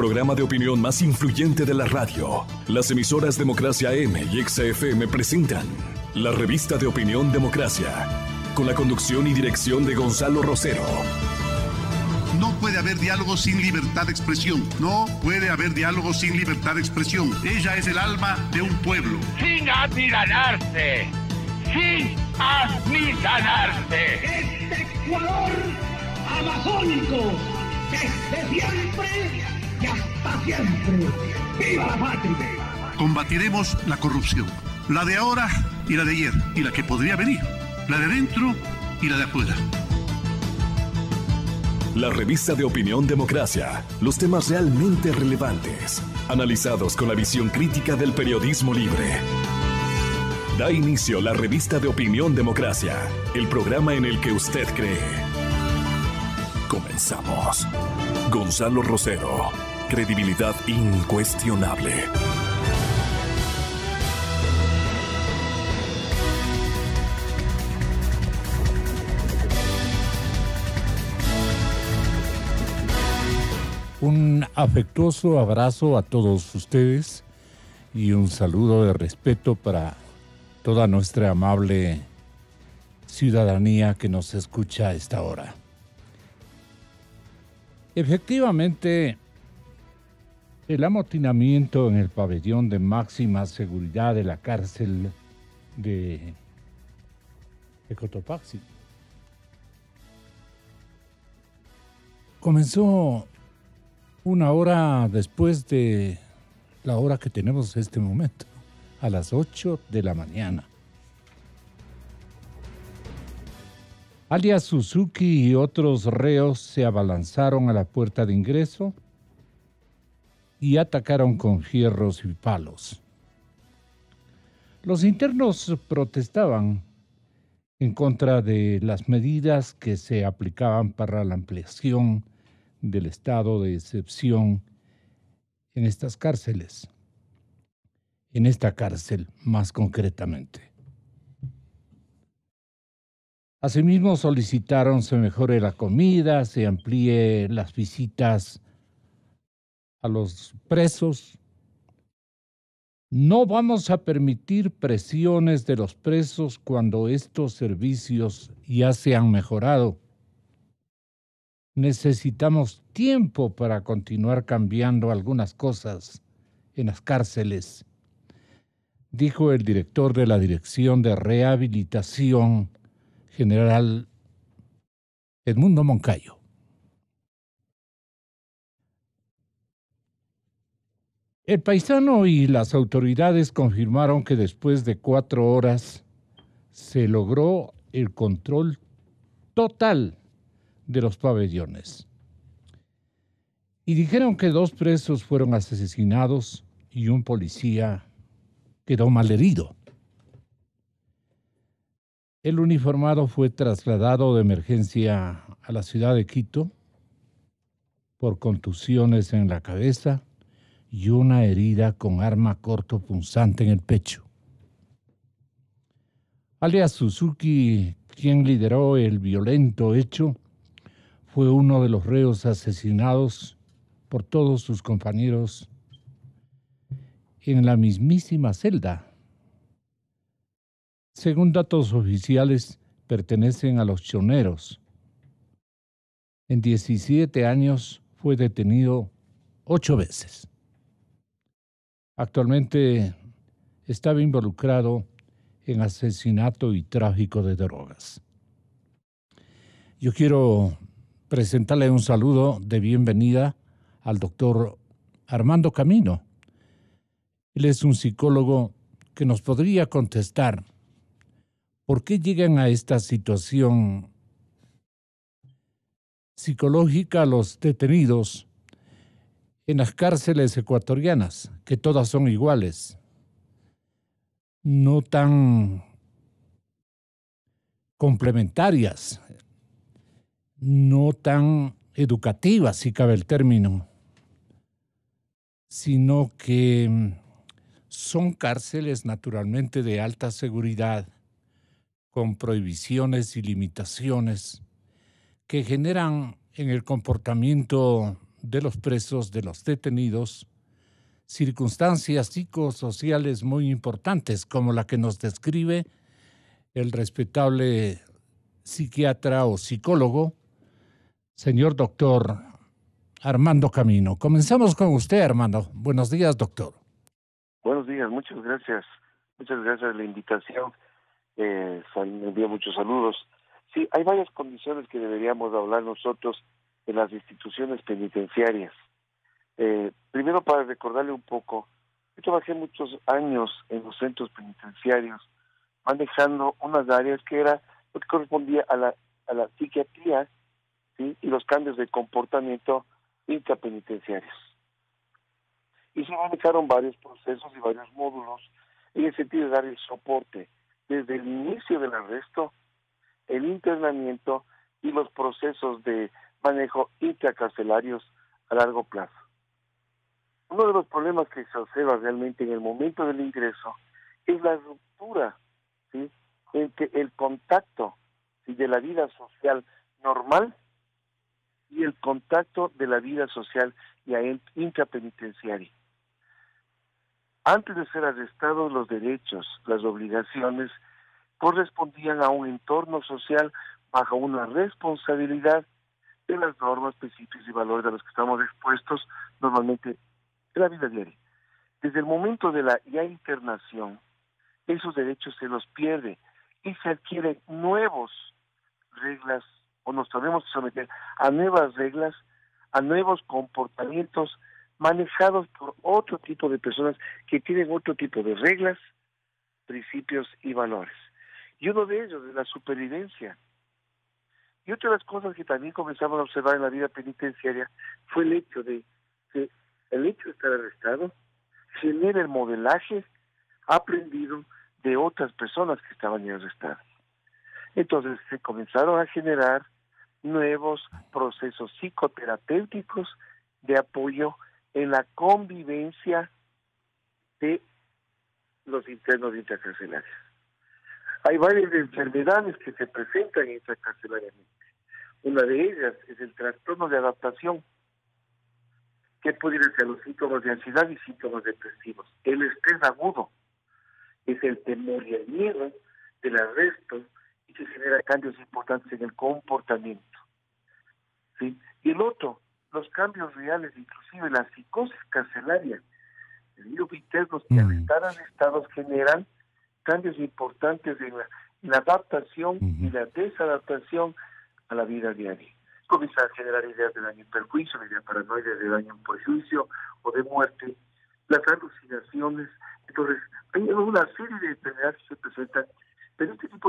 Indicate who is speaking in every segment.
Speaker 1: programa de opinión más influyente de la radio. Las emisoras Democracia M y XFM presentan la revista de opinión Democracia, con la conducción y dirección de Gonzalo Rosero.
Speaker 2: No puede haber diálogo sin libertad de expresión. No puede haber diálogo sin libertad de expresión. Ella es el alma de un pueblo.
Speaker 3: Sin amilanarse. Sin amilanarse.
Speaker 4: Este Ecuador amazónico, desde siempre y hasta siempre. ¡Viva la patria!
Speaker 2: Combatiremos la corrupción. La de ahora y la de ayer. Y la que podría venir. La de dentro y la de afuera.
Speaker 1: La revista de opinión Democracia. Los temas realmente relevantes, analizados con la visión crítica del periodismo libre. Da inicio la revista de opinión Democracia, el programa en el que usted cree. Comenzamos. Gonzalo Rosero, credibilidad incuestionable.
Speaker 5: Un afectuoso abrazo a todos ustedes y un saludo de respeto para toda nuestra amable ciudadanía que nos escucha a esta hora. Efectivamente, el amotinamiento en el pabellón de máxima seguridad de la cárcel de Cotopaxi comenzó una hora después de la hora que tenemos en este momento, a las 8 de la mañana. Alias Suzuki y otros reos se abalanzaron a la puerta de ingreso y atacaron con fierros y palos. Los internos protestaban en contra de las medidas que se aplicaban para la ampliación del estado de excepción en estas cárceles, en esta cárcel más concretamente. Asimismo solicitaron se mejore la comida, se amplíe las visitas a los presos. No vamos a permitir presiones de los presos cuando estos servicios ya se han mejorado. Necesitamos tiempo para continuar cambiando algunas cosas en las cárceles, dijo el director de la Dirección de Rehabilitación, general Edmundo Moncayo. El paisano y las autoridades confirmaron que después de 4 horas se logró el control total de los pabellones. Y dijeron que 2 presos fueron asesinados y un policía quedó malherido. El uniformado fue trasladado de emergencia a la ciudad de Quito por contusiones en la cabeza y una herida con arma cortopunzante en el pecho. Alias Suzuki, quien lideró el violento hecho, fue uno de los reos asesinados por todos sus compañeros en la mismísima celda. Según datos oficiales, pertenecen a los choneros. En 17 años fue detenido 8 veces. Actualmente estaba involucrado en asesinato y tráfico de drogas. Yo quiero presentarle un saludo de bienvenida al doctor Armando Camino. Él es un psicólogo que nos podría contestar por qué llegan a esta situación psicológica los detenidos en las cárceles ecuatorianas, que todas son iguales, no tan complementarias, no tan educativas, si cabe el término, sino que son cárceles naturalmente de alta seguridad, con prohibiciones y limitaciones que generan en el comportamiento de los presos, de los detenidos, circunstancias psicosociales muy importantes, como la que nos describe el respetable psiquiatra o psicólogo, señor doctor Armando Camino. Comenzamos con usted, Armando. Buenos días, doctor.
Speaker 6: Buenos días, muchas gracias. Muchas gracias por la invitación. Me envío muchos saludos. Sí, hay varias condiciones que deberíamos hablar nosotros en las instituciones penitenciarias. Primero, para recordarle un poco, yo trabajé muchos años en los centros penitenciarios, manejando unas áreas que era lo que correspondía a la psiquiatría, ¿sí? Y los cambios de comportamiento intrapenitenciarios. Y se manejaron varios procesos y varios módulos en el sentido de dar el soporte desde el inicio del arresto, el internamiento y los procesos de manejo intracarcelarios a largo plazo. Uno de los problemas que se observa realmente en el momento del ingreso es la ruptura, ¿sí?, entre el contacto, ¿sí?, de la vida social normal y el contacto de la vida social y intrapenitenciaria. Antes de ser arrestados, los derechos, las obligaciones correspondían a un entorno social bajo una responsabilidad de las normas, principios y valores a los que estamos expuestos normalmente en la vida diaria. Desde el momento de la ya internación, esos derechos se los pierde y se adquieren nuevas reglas, o nos tenemos que someter a nuevas reglas, a nuevos comportamientos manejados por otro tipo de personas que tienen otro tipo de reglas, principios y valores. Y uno de ellos es la supervivencia. Y otra de las cosas que también comenzamos a observar en la vida penitenciaria fue el hecho de que el hecho de estar arrestado genera el modelaje aprendido de otras personas que estaban ya arrestadas. Entonces se comenzaron a generar nuevos procesos psicoterapéuticos de apoyo en la convivencia de los internos intracarcelarios. Hay varias enfermedades que se presentan intracarcelariamente. Una de ellas es el trastorno de adaptación, que pueden ser los síntomas de ansiedad y síntomas depresivos. El estrés agudo es el temor y el miedo del arresto y que genera cambios importantes en el comportamiento, ¿sí? Y el otro, los cambios reales, inclusive la psicosis carcelaria, el virus internos que al estar arrestados generan cambios importantes en la adaptación y la desadaptación a la vida diaria. Comienzan a generar ideas de daño y perjuicio, la idea paranoide de daño y perjuicio o de muerte, las alucinaciones. Entonces, hay una serie de enfermedades que se presentan.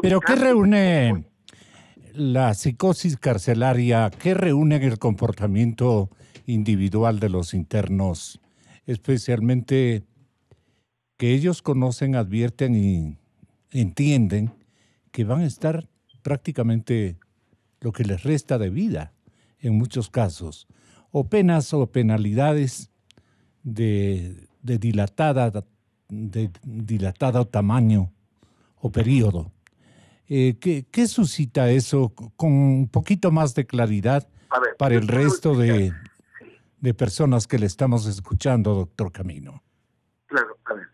Speaker 5: ¿Pero qué reúne la psicosis carcelaria? ¿Qué reúne en el comportamiento individual de los internos? Especialmente que ellos conocen, advierten y entienden que van a estar prácticamente lo que les resta de vida en muchos casos, o penas o penalidades de dilatado tamaño o periodo. ¿Qué suscita eso con un poquito más de claridad para el resto de personas que le estamos escuchando, doctor Camino?
Speaker 6: Claro, a ver,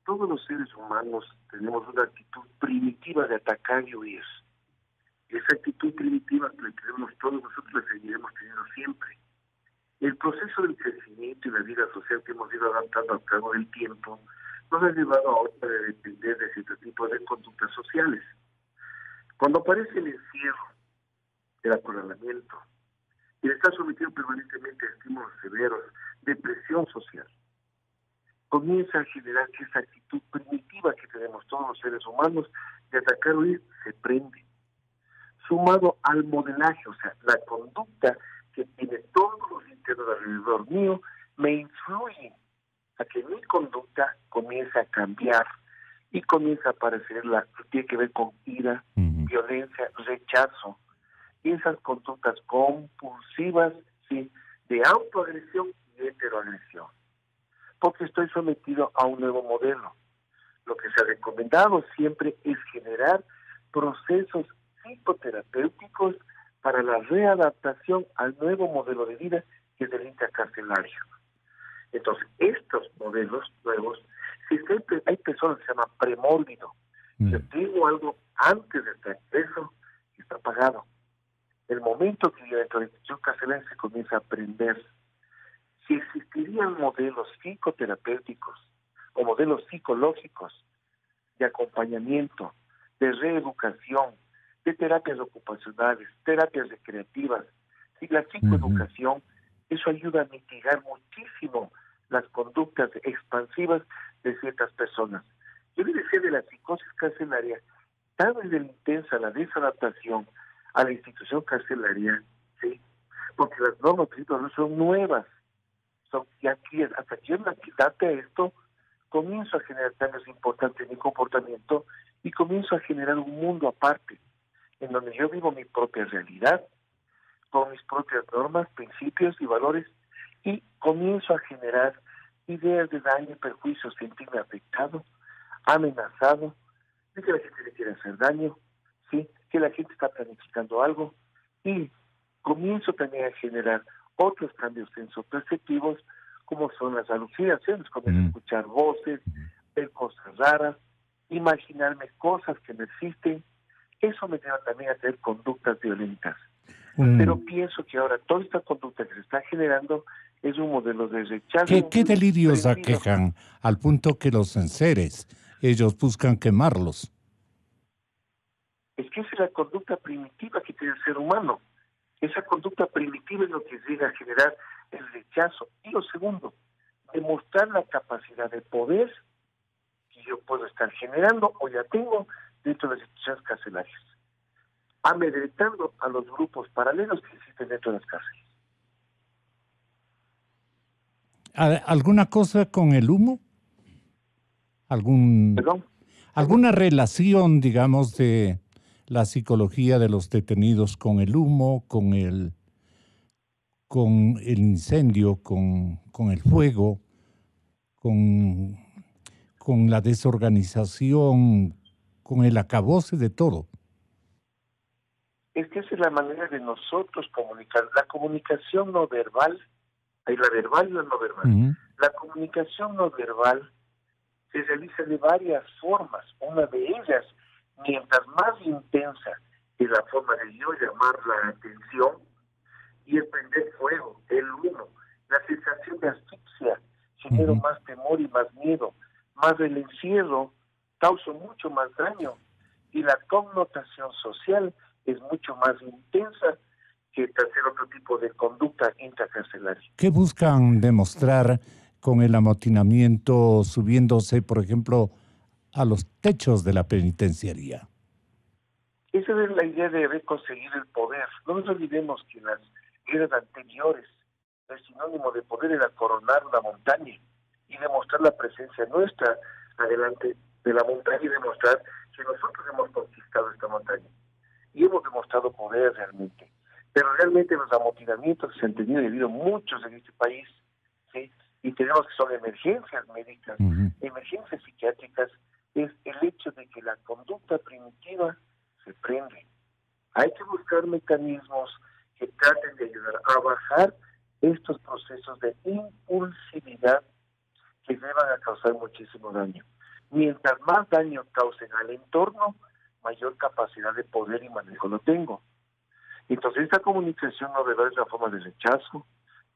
Speaker 6: todos los seres humanos tenemos una actitud primitiva de atacar y huir. Esa actitud primitiva que tenemos todos nosotros la seguiremos teniendo siempre. El proceso del crecimiento y la vida social que hemos ido adaptando a lo largo del tiempo nos ha llevado a otra de depender de cierto tipo de conductas sociales. Cuando aparece el encierro, el acorralamiento, y está sometido permanentemente a estímulos severos de presión social, comienza a generar que esa actitud primitiva que tenemos todos los seres humanos de atacar o huir se prende. Sumado al modelaje, o sea, la conducta que tiene todos los internos alrededor mío, me influye a que mi conducta comience a cambiar y comienza a aparecer que tiene que ver con ira, violencia, rechazo, y esas conductas compulsivas, ¿sí?, de autoagresión y heteroagresión, porque estoy sometido a un nuevo modelo. Lo que se ha recomendado siempre es generar procesos psicoterapéuticos para la readaptación al nuevo modelo de vida que es el intercarcelario. Entonces, estos modelos nuevos, si hay personas que se llaman premórbido, yo tengo algo antes de estar preso, está pagado. El momento que yo dentro de la institución carcelaria se comienza a aprender, si existirían modelos psicoterapéuticos o modelos psicológicos de acompañamiento, de reeducación, de terapias ocupacionales, terapias recreativas, y la psicoeducación, eso ayuda a mitigar muchísimo las conductas expansivas de ciertas personas. Yo le decía de la psicosis carcelaria, tan desde la intensa la desadaptación a la institución carcelaria, ¿sí? Porque las normas no son nuevas. Y aquí, hasta que yo me adapte a esto, comienzo a generar cambios importantes en mi comportamiento y comienzo a generar un mundo aparte, en donde yo vivo mi propia realidad, con mis propias normas, principios y valores, y comienzo a generar ideas de daño y perjuicio, sentirme afectado, amenazado, de que la gente le quiere hacer daño, ¿sí? Que la gente está planificando algo, y comienzo también a generar otros cambios sensoperceptivos, como son las alucinaciones, comienzo a escuchar voces, ver cosas raras, imaginarme cosas que no existen. Eso me lleva también a tener conductas violentas. Pero pienso que ahora toda esta conducta que se está generando es un modelo de rechazo.
Speaker 5: ¿Qué delirios aquejan al punto que los enseres, ellos buscan quemarlos?
Speaker 6: Es que esa es la conducta primitiva que tiene el ser humano. Esa conducta primitiva es lo que llega a generar el rechazo. Y lo segundo, demostrar la capacidad de poder que yo puedo estar generando o ya tengo dentro de las instituciones carcelarias, amedrentando a los grupos paralelos que existen dentro de las cárceles.
Speaker 5: ¿Alguna cosa con el humo?
Speaker 6: ¿Perdón?
Speaker 5: ¿Alguna relación, digamos, de la psicología de los detenidos con el humo, con el incendio, con el fuego, con la desorganización, con el acabose de todo?
Speaker 6: Es que esa es la manera de nosotros comunicar. La comunicación no verbal, hay la verbal y la no verbal. La comunicación no verbal se realiza de varias formas. Una de ellas, mientras más intensa es la forma de yo llamar la atención, y el prender fuego, el humo, la sensación de asfixia, genero más temor y más miedo, más el encierro, causa mucho más daño, y la connotación social es mucho más intensa que hacer otro tipo de conducta intracarcelaria.
Speaker 5: ¿Qué buscan demostrar con el amotinamiento subiéndose, por ejemplo, a los techos de la penitenciaría?
Speaker 6: Esa es la idea de conseguir el poder. No nos olvidemos que las guerras anteriores, el sinónimo de poder era coronar una montaña y demostrar la presencia nuestra adelante de la montaña y demostrar que nosotros hemos conquistado esta montaña. Y hemos demostrado poder realmente. Pero realmente los amotinamientos se han tenido y ha habido muchos en este país, ¿sí? Y tenemos que son emergencias médicas, emergencias psiquiátricas, es el hecho de que la conducta primitiva se prende. Hay que buscar mecanismos que traten de ayudar a bajar estos procesos de impulsividad que llevan a causar muchísimo daño. Mientras más daño causen al entorno, mayor capacidad de poder y manejo lo tengo. Entonces esta comunicación no verbal es una forma de rechazo,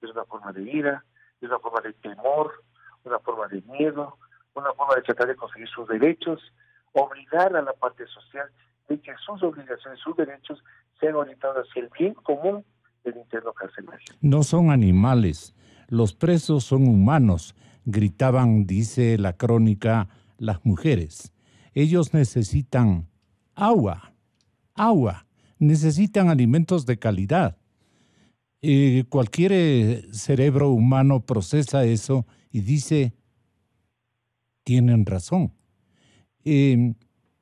Speaker 6: es una forma de ira, es una forma de temor, una forma de miedo, una forma de tratar de conseguir sus derechos, obligar a la parte social de que sus obligaciones, sus derechos sean orientados hacia el bien común del interno carcelario.
Speaker 5: No son animales, los presos son humanos, gritaban, dice la crónica, las mujeres. Ellos necesitan agua, necesitan alimentos de calidad. Cualquier cerebro humano procesa eso y dice, tienen razón.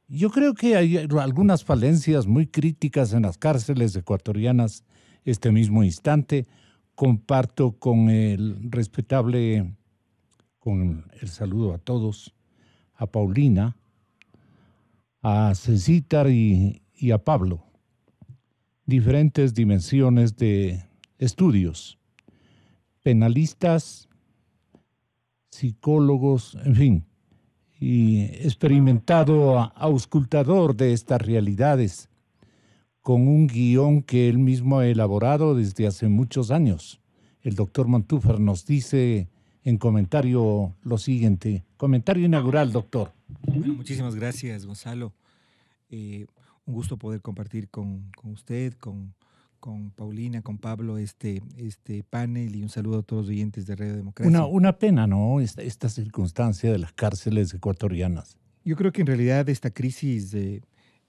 Speaker 5: Yo creo que hay algunas falencias muy críticas en las cárceles ecuatorianas este mismo instante. Comparto con el respetable, con el saludo a todos, a Paulina, a Cecitar y a Pablo, diferentes dimensiones de estudios. penalistas, psicólogos, en fin, y experimentado auscultador de estas realidades, con un guión que él mismo ha elaborado desde hace muchos años. El doctor Montúfar nos dice en comentario lo siguiente. Comentario inaugural, doctor.
Speaker 7: Bueno, muchísimas gracias, Gonzalo. Un gusto poder compartir con usted, con Paulina, con Pablo, este panel, y un saludo a todos los oyentes de Radio Democracia.
Speaker 5: Una pena, ¿no? Esta circunstancia de las cárceles ecuatorianas.
Speaker 7: Yo creo que en realidad esta crisis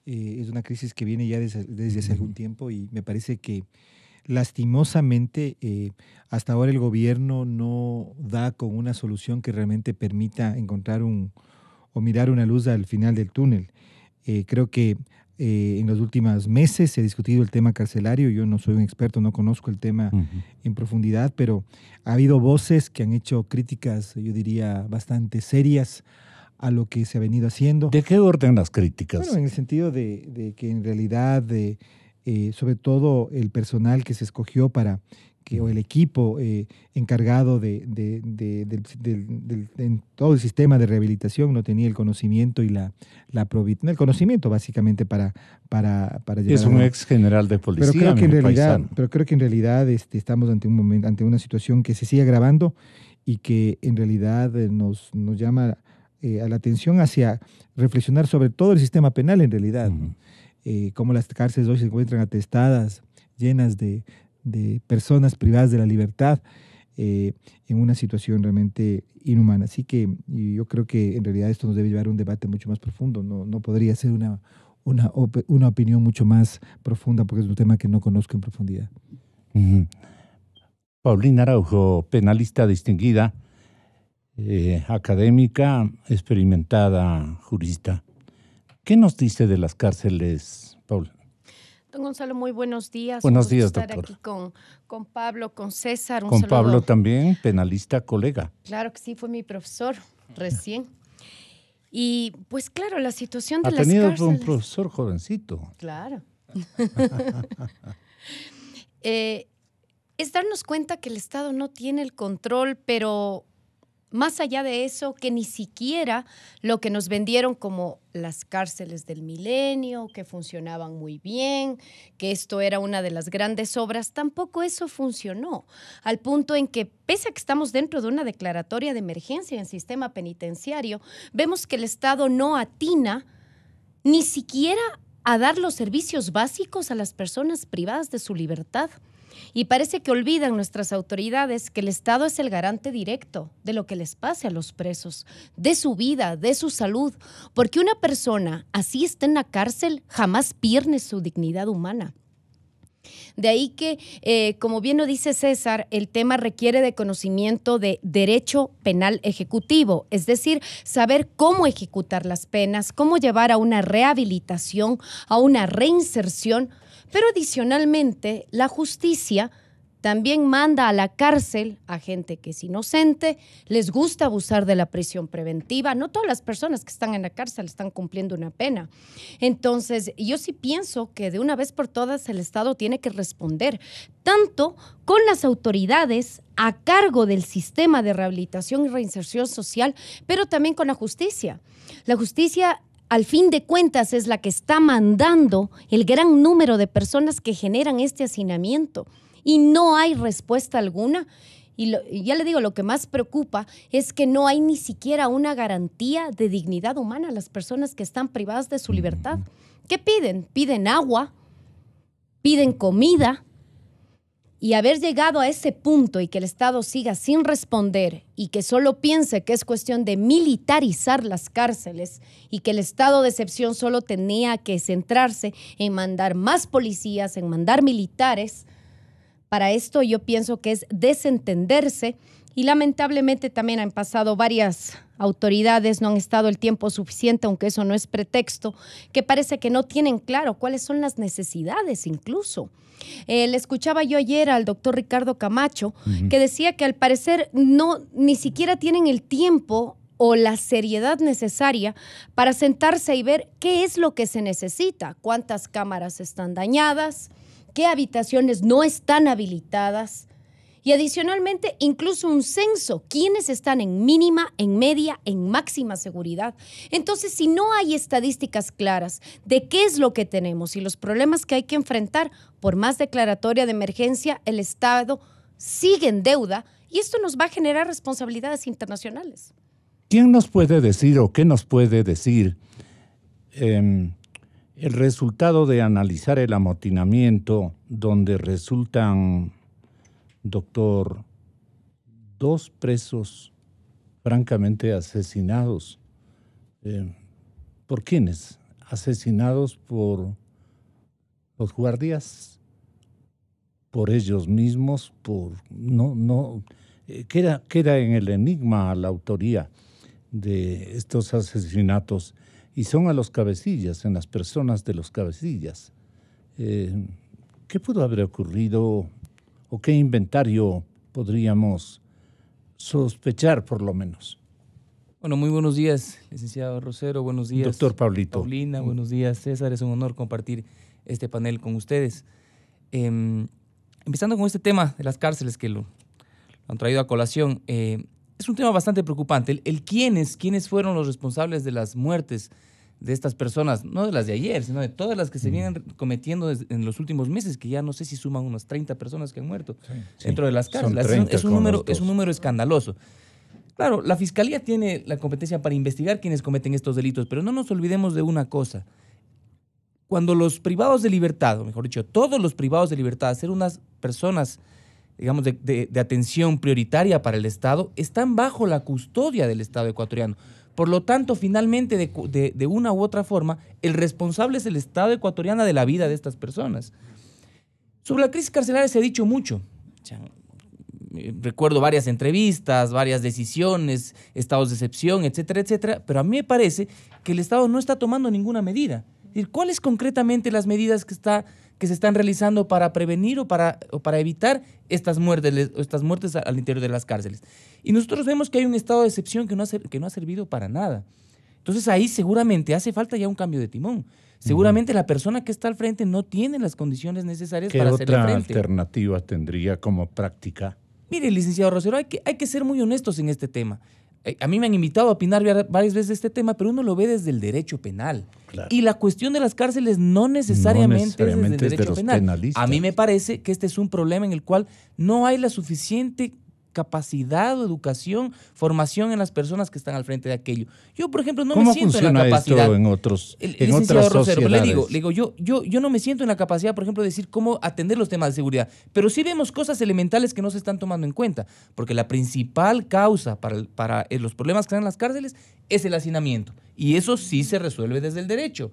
Speaker 7: es una crisis que viene ya desde hace algún tiempo, y me parece que lastimosamente hasta ahora el gobierno no da con una solución que realmente permita encontrar o mirar una luz al final del túnel. Creo que en los últimos meses se ha discutido el tema carcelario. Yo no soy un experto, no conozco el tema en profundidad, pero ha habido voces que han hecho críticas, yo diría, bastante serias a lo que se ha venido haciendo.
Speaker 5: ¿De qué orden las críticas?
Speaker 7: Bueno, en el sentido de que en realidad, sobre todo el personal que se escogió o el equipo encargado de todo el sistema de rehabilitación no tenía el conocimiento y la probidad, el conocimiento básicamente para llevar.
Speaker 5: Es un ex general de policía.
Speaker 7: Pero creo que en realidad estamos ante una situación que se sigue agravando y que en realidad nos llama a la atención hacia reflexionar sobre todo el sistema penal en realidad, ¿no? Cómo las cárceles hoy se encuentran atestadas, llenas de personas privadas de la libertad, en una situación realmente inhumana. Así que yo creo que en realidad esto nos debe llevar a un debate mucho más profundo. No podría ser una opinión mucho más profunda, porque es un tema que no conozco en profundidad.
Speaker 5: Paulina Araujo, penalista distinguida, académica, experimentada, jurista. ¿Qué nos dice de las cárceles, Paul?
Speaker 8: Don Gonzalo, muy buenos días.
Speaker 5: Buenos días,
Speaker 8: estar
Speaker 5: doctora.
Speaker 8: Aquí con Pablo, con César.
Speaker 5: Con
Speaker 8: saludo.
Speaker 5: Pablo también, penalista, colega.
Speaker 8: Claro que sí, fue mi profesor recién. Y pues claro, la situación de las
Speaker 5: cárceles. Ha tenido un profesor jovencito.
Speaker 8: Claro. Es darnos cuenta que el Estado no tiene el control, pero más allá de eso, que ni siquiera lo que nos vendieron como las cárceles del milenio, que funcionaban muy bien, que esto era una de las grandes obras, tampoco eso funcionó, al punto en que, pese a que estamos dentro de una declaratoria de emergencia en el sistema penitenciario, vemos que el Estado no atina ni siquiera a dar los servicios básicos a las personas privadas de su libertad. Y parece que olvidan nuestras autoridades que el Estado es el garante directo de lo que les pase a los presos, de su vida, de su salud, porque una persona así está en la cárcel jamás pierde su dignidad humana. De ahí que, como bien lo dice César, el tema requiere de conocimiento de derecho penal ejecutivo, es decir, saber cómo ejecutar las penas, cómo llevar a una rehabilitación, a una reinserción. Pero adicionalmente, la justicia también manda a la cárcel a gente que es inocente, les gusta abusar de la prisión preventiva. No todas las personas que están en la cárcel están cumpliendo una pena. Entonces, yo sí pienso que de una vez por todas el Estado tiene que responder, tanto con las autoridades a cargo del sistema de rehabilitación y reinserción social, pero también con la justicia. La justicia, al fin de cuentas, es la que está mandando el gran número de personas que generan este hacinamiento y no hay respuesta alguna. Y ya le digo, lo que más preocupa es que no hay ni siquiera una garantía de dignidad humana a las personas que están privadas de su libertad. ¿Qué piden? Piden agua, piden comida. Y haber llegado a ese punto y que el Estado siga sin responder y que solo piense que es cuestión de militarizar las cárceles y que el estado de excepción solo tenía que centrarse en mandar más policías, en mandar militares, para esto yo pienso que es desentenderse. Y lamentablemente también han pasado varias autoridades, no han estado el tiempo suficiente, aunque eso no es pretexto, que parece que no tienen claro cuáles son las necesidades incluso. Le escuchaba yo ayer al doctor Ricardo Camacho, que decía que al parecer ni siquiera tienen el tiempo o la seriedad necesaria para sentarse y ver qué es lo que se necesita, cuántas cámaras están dañadas, qué habitaciones no están habilitadas. Y adicionalmente, incluso un censo, quiénes están en mínima, en media, en máxima seguridad. Entonces, si no hay estadísticas claras de qué es lo que tenemos y los problemas que hay que enfrentar, por más declaratoria de emergencia, el Estado sigue en deuda y esto nos va a generar responsabilidades internacionales.
Speaker 5: ¿Quién nos puede decir o qué nos puede decir el resultado de analizar el amotinamiento donde resultan, doctor, 2 presos francamente asesinados? ¿Por quiénes? Asesinados por los guardias, por ellos mismos, queda en el enigma la autoría de estos asesinatos y son a los cabecillas, en las personas de los cabecillas. ¿Qué pudo haber ocurrido o qué inventario podríamos sospechar por lo menos?
Speaker 9: Bueno, muy buenos días, licenciado Rosero, buenos días.
Speaker 5: Doctor Pablito.
Speaker 9: Paulina, buenos días, César, es un honor compartir este panel con ustedes. Empezando con este tema de las cárceles que lo han traído a colación, es un tema bastante preocupante. ¿Quiénes fueron los responsables de las muertes de estas personas? No de las de ayer, sino de todas las que se vienen cometiendo en los últimos meses, que ya no sé si suman unas 30 personas que han muerto dentro de las cárceles. Es un número escandaloso. Claro, la Fiscalía tiene la competencia para investigar quienes cometen estos delitos, pero no nos olvidemos de una cosa. Cuando los privados de libertad, o mejor dicho, todos los privados de libertad, ser unas personas, digamos, de atención prioritaria para el Estado, están bajo la custodia del Estado ecuatoriano. Por lo tanto, finalmente, de una u otra forma, el responsable es el Estado ecuatoriano de la vida de estas personas. Sobre la crisis carcelaria se ha dicho mucho. Recuerdo varias entrevistas, varias decisiones, estados de excepción, etcétera, etcétera, pero a mí me parece que el Estado no está tomando ninguna medida. Es decir, ¿cuáles concretamente las medidas que se están realizando para prevenir o para evitar estas muertes al interior de las cárceles? Y nosotros vemos que hay un estado de excepción que no ha servido para nada. Entonces ahí seguramente hace falta ya un cambio de timón. Seguramente la persona que está al frente no tiene las condiciones necesarias para hacerle frente.
Speaker 5: ¿Qué otra alternativa tendría como práctica?
Speaker 9: Mire, licenciado Rosero, hay que ser muy honestos en este tema. A mí me han invitado a opinar varias veces de este tema, pero uno lo ve desde el derecho penal. Claro. Y la cuestión de las cárceles no necesariamente es desde el derecho penal. Penalistas. A mí me parece que este es un problema en el cual no hay la suficiente capacidad o educación, formación en las personas que están al frente de aquello. Yo, por ejemplo, no me siento en la capacidad.
Speaker 5: ¿Cómo funciona esto en otras sociedades?
Speaker 9: Pero le digo, yo no me siento en la capacidad, por ejemplo, de decir cómo atender los temas de seguridad, pero sí vemos cosas elementales que no se están tomando en cuenta, porque la principal causa para los problemas que están en las cárceles es el hacinamiento, y eso sí se resuelve desde el derecho.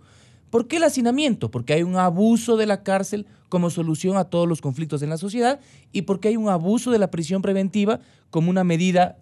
Speaker 9: ¿Por qué el hacinamiento? Porque hay un abuso de la cárcel como solución a todos los conflictos en la sociedad y porque hay un abuso de la prisión preventiva como una medida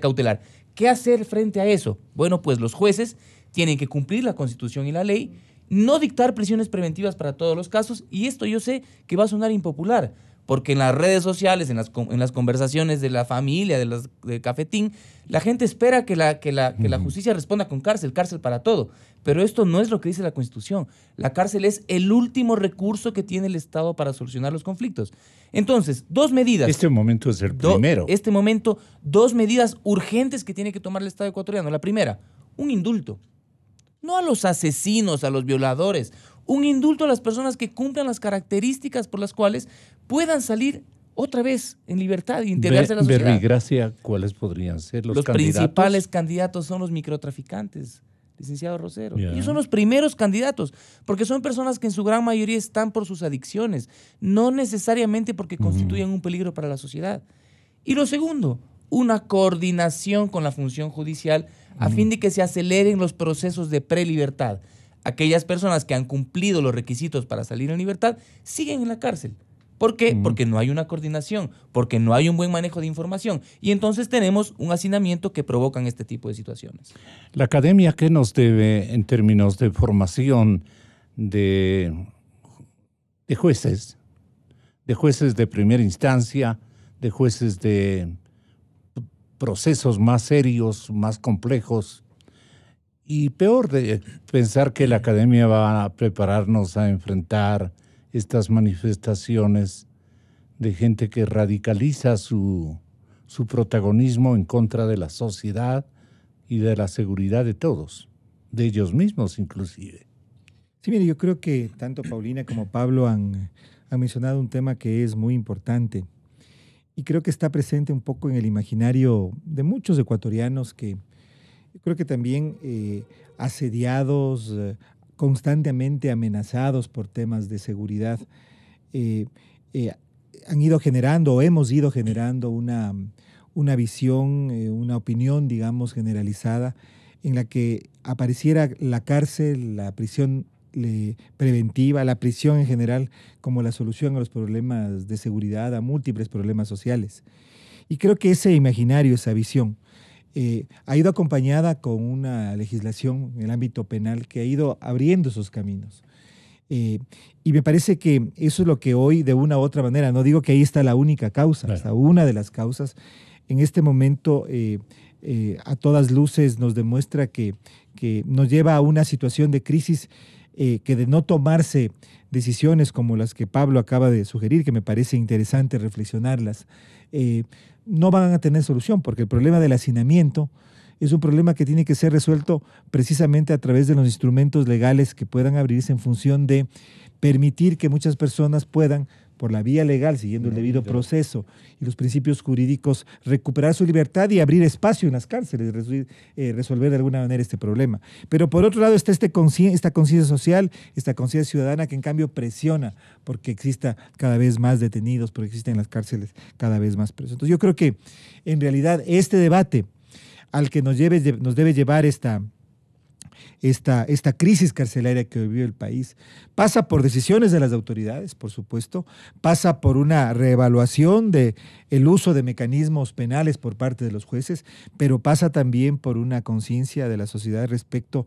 Speaker 9: cautelar. ¿Qué hacer frente a eso? Bueno, pues los jueces tienen que cumplir la Constitución y la ley, no dictar prisiones preventivas para todos los casos, y esto yo sé que va a sonar impopular, porque en las redes sociales, en las conversaciones de la familia, de cafetín, la gente espera que la justicia responda con cárcel para todo. Pero esto no es lo que dice la Constitución. La cárcel es el último recurso que tiene el Estado para solucionar los conflictos. Entonces, 2 medidas.
Speaker 5: Este momento es el primero.
Speaker 9: Este momento, 2 medidas urgentes que tiene que tomar el Estado ecuatoriano. La primera, un indulto. No a los asesinos, a los violadores. Un indulto a las personas que cumplan las características por las cuales puedan salir otra vez en libertad e integrarse a la sociedad.
Speaker 5: Verbigracia, ¿cuáles podrían ser los candidatos?
Speaker 9: Los principales candidatos son los microtraficantes, licenciado Rosero. Yeah. Ellos son los primeros candidatos, porque son personas que en su gran mayoría están por sus adicciones, no necesariamente porque constituyen un peligro para la sociedad. Y lo segundo, una coordinación con la función judicial a fin de que se aceleren los procesos de prelibertad. Aquellas personas que han cumplido los requisitos para salir en libertad siguen en la cárcel. ¿Por qué? Porque no hay una coordinación, porque no hay un buen manejo de información. Y entonces tenemos un hacinamiento que provocan este tipo de situaciones.
Speaker 5: La academia, ¿qué nos debe en términos de formación de jueces? De jueces de primera instancia, de jueces de procesos más serios, más complejos. Y peor de pensar que la academia va a prepararnos a enfrentar estas manifestaciones de gente que radicaliza su protagonismo en contra de la sociedad y de la seguridad de todos, de ellos mismos inclusive.
Speaker 7: Sí, mire, yo creo que tanto Paulina como Pablo han mencionado un tema que es muy importante y creo que está presente un poco en el imaginario de muchos ecuatorianos que yo creo que también asediados, constantemente amenazados por temas de seguridad, han ido generando o hemos ido generando una visión, una opinión, digamos, generalizada en la que apareciera la cárcel, la prisión preventiva, la prisión en general como la solución a los problemas de seguridad, a múltiples problemas sociales. Y creo que ese imaginario, esa visión, ha ido acompañada con una legislación en el ámbito penal que ha ido abriendo esos caminos. Y me parece que eso es lo que hoy, de una u otra manera, no digo que ahí está la única causa, claro, está una de las causas, en este momento a todas luces nos demuestra que nos lleva a una situación de crisis que de no tomarse decisiones como las que Pablo acaba de sugerir, que me parece interesante reflexionarlas, no van a tener solución, porque el problema del hacinamiento es un problema que tiene que ser resuelto precisamente a través de los instrumentos legales que puedan abrirse en función de permitir que muchas personas puedan, por la vía legal, siguiendo el debido proceso y los principios jurídicos, recuperar su libertad y abrir espacio en las cárceles, resolver de alguna manera este problema. Pero por otro lado está esta conciencia social, esta conciencia ciudadana que en cambio presiona porque exista cada vez más detenidos, porque existen en las cárceles cada vez más presos. Entonces yo creo que en realidad este debate al que nos debe llevar esta crisis carcelaria que vive el país, pasa por decisiones de las autoridades, por supuesto, pasa por una reevaluación del uso de mecanismos penales por parte de los jueces, pero pasa también por una conciencia de la sociedad respecto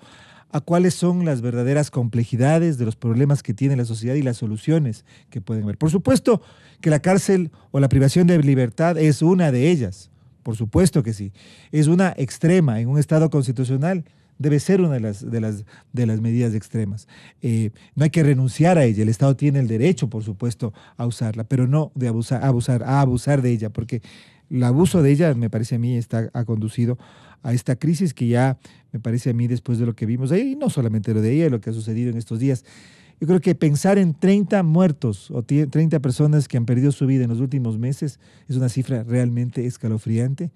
Speaker 7: a cuáles son las verdaderas complejidades de los problemas que tiene la sociedad y las soluciones que pueden haber. Por supuesto que la cárcel o la privación de libertad es una de ellas, por supuesto que sí, es una extrema en un Estado constitucional. Debe ser una de las medidas extremas. No hay que renunciar a ella. El Estado tiene el derecho, por supuesto, a usarla, pero no de abusar de ella, porque el abuso de ella, me parece a mí, ha conducido a esta crisis que ya, me parece a mí, después de lo que vimos ahí, y no solamente lo de ella, lo que ha sucedido en estos días. Yo creo que pensar en 30 muertos o 30 personas que han perdido su vida en los últimos meses es una cifra realmente escalofriante.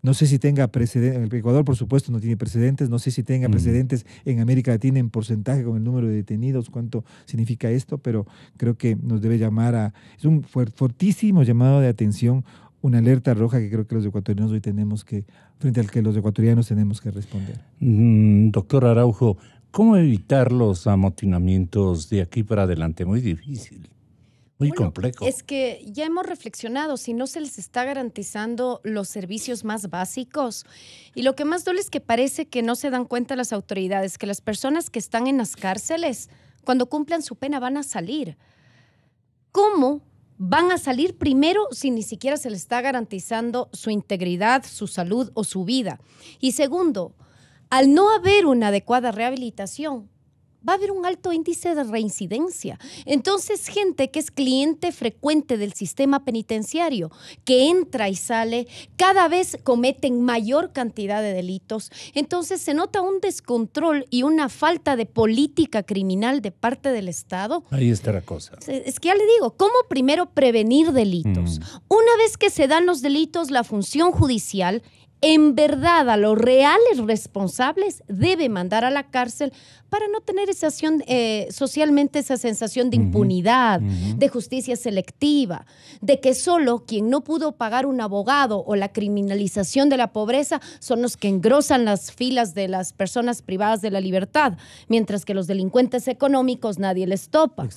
Speaker 7: No sé si tenga precedentes, el Ecuador por supuesto no tiene precedentes, no sé si tenga precedentes en América Latina en porcentaje con el número de detenidos, cuánto significa esto, pero creo que nos debe es un fortísimo llamado de atención, una alerta roja que creo que los ecuatorianos hoy frente al que los ecuatorianos tenemos que responder.
Speaker 5: Doctor Araujo, ¿cómo evitar los amotinamientos de aquí para adelante? Muy difícil. Muy complejo.
Speaker 8: Es que ya hemos reflexionado, si no se les está garantizando los servicios más básicos. Y lo que más duele es que parece que no se dan cuenta las autoridades, que las personas que están en las cárceles, cuando cumplan su pena, van a salir. ¿Cómo van a salir primero si ni siquiera se les está garantizando su integridad, su salud o su vida? Y segundo, al no haber una adecuada rehabilitación, va a haber un alto índice de reincidencia. Entonces, gente que es cliente frecuente del sistema penitenciario, que entra y sale, cada vez cometen mayor cantidad de delitos. Entonces, se nota un descontrol y una falta de política criminal de parte del Estado.
Speaker 5: Ahí está la cosa.
Speaker 8: Es que ya le digo, ¿cómo primero prevenir delitos? Una vez que se dan los delitos, la función judicial, en verdad, a los reales responsables debe mandar a la cárcel para no tener socialmente esa sensación de impunidad, de justicia selectiva, de que solo quien no pudo pagar un abogado o la criminalización de la pobreza son los que engrosan las filas de las personas privadas de la libertad, mientras que los delincuentes económicos nadie les topa.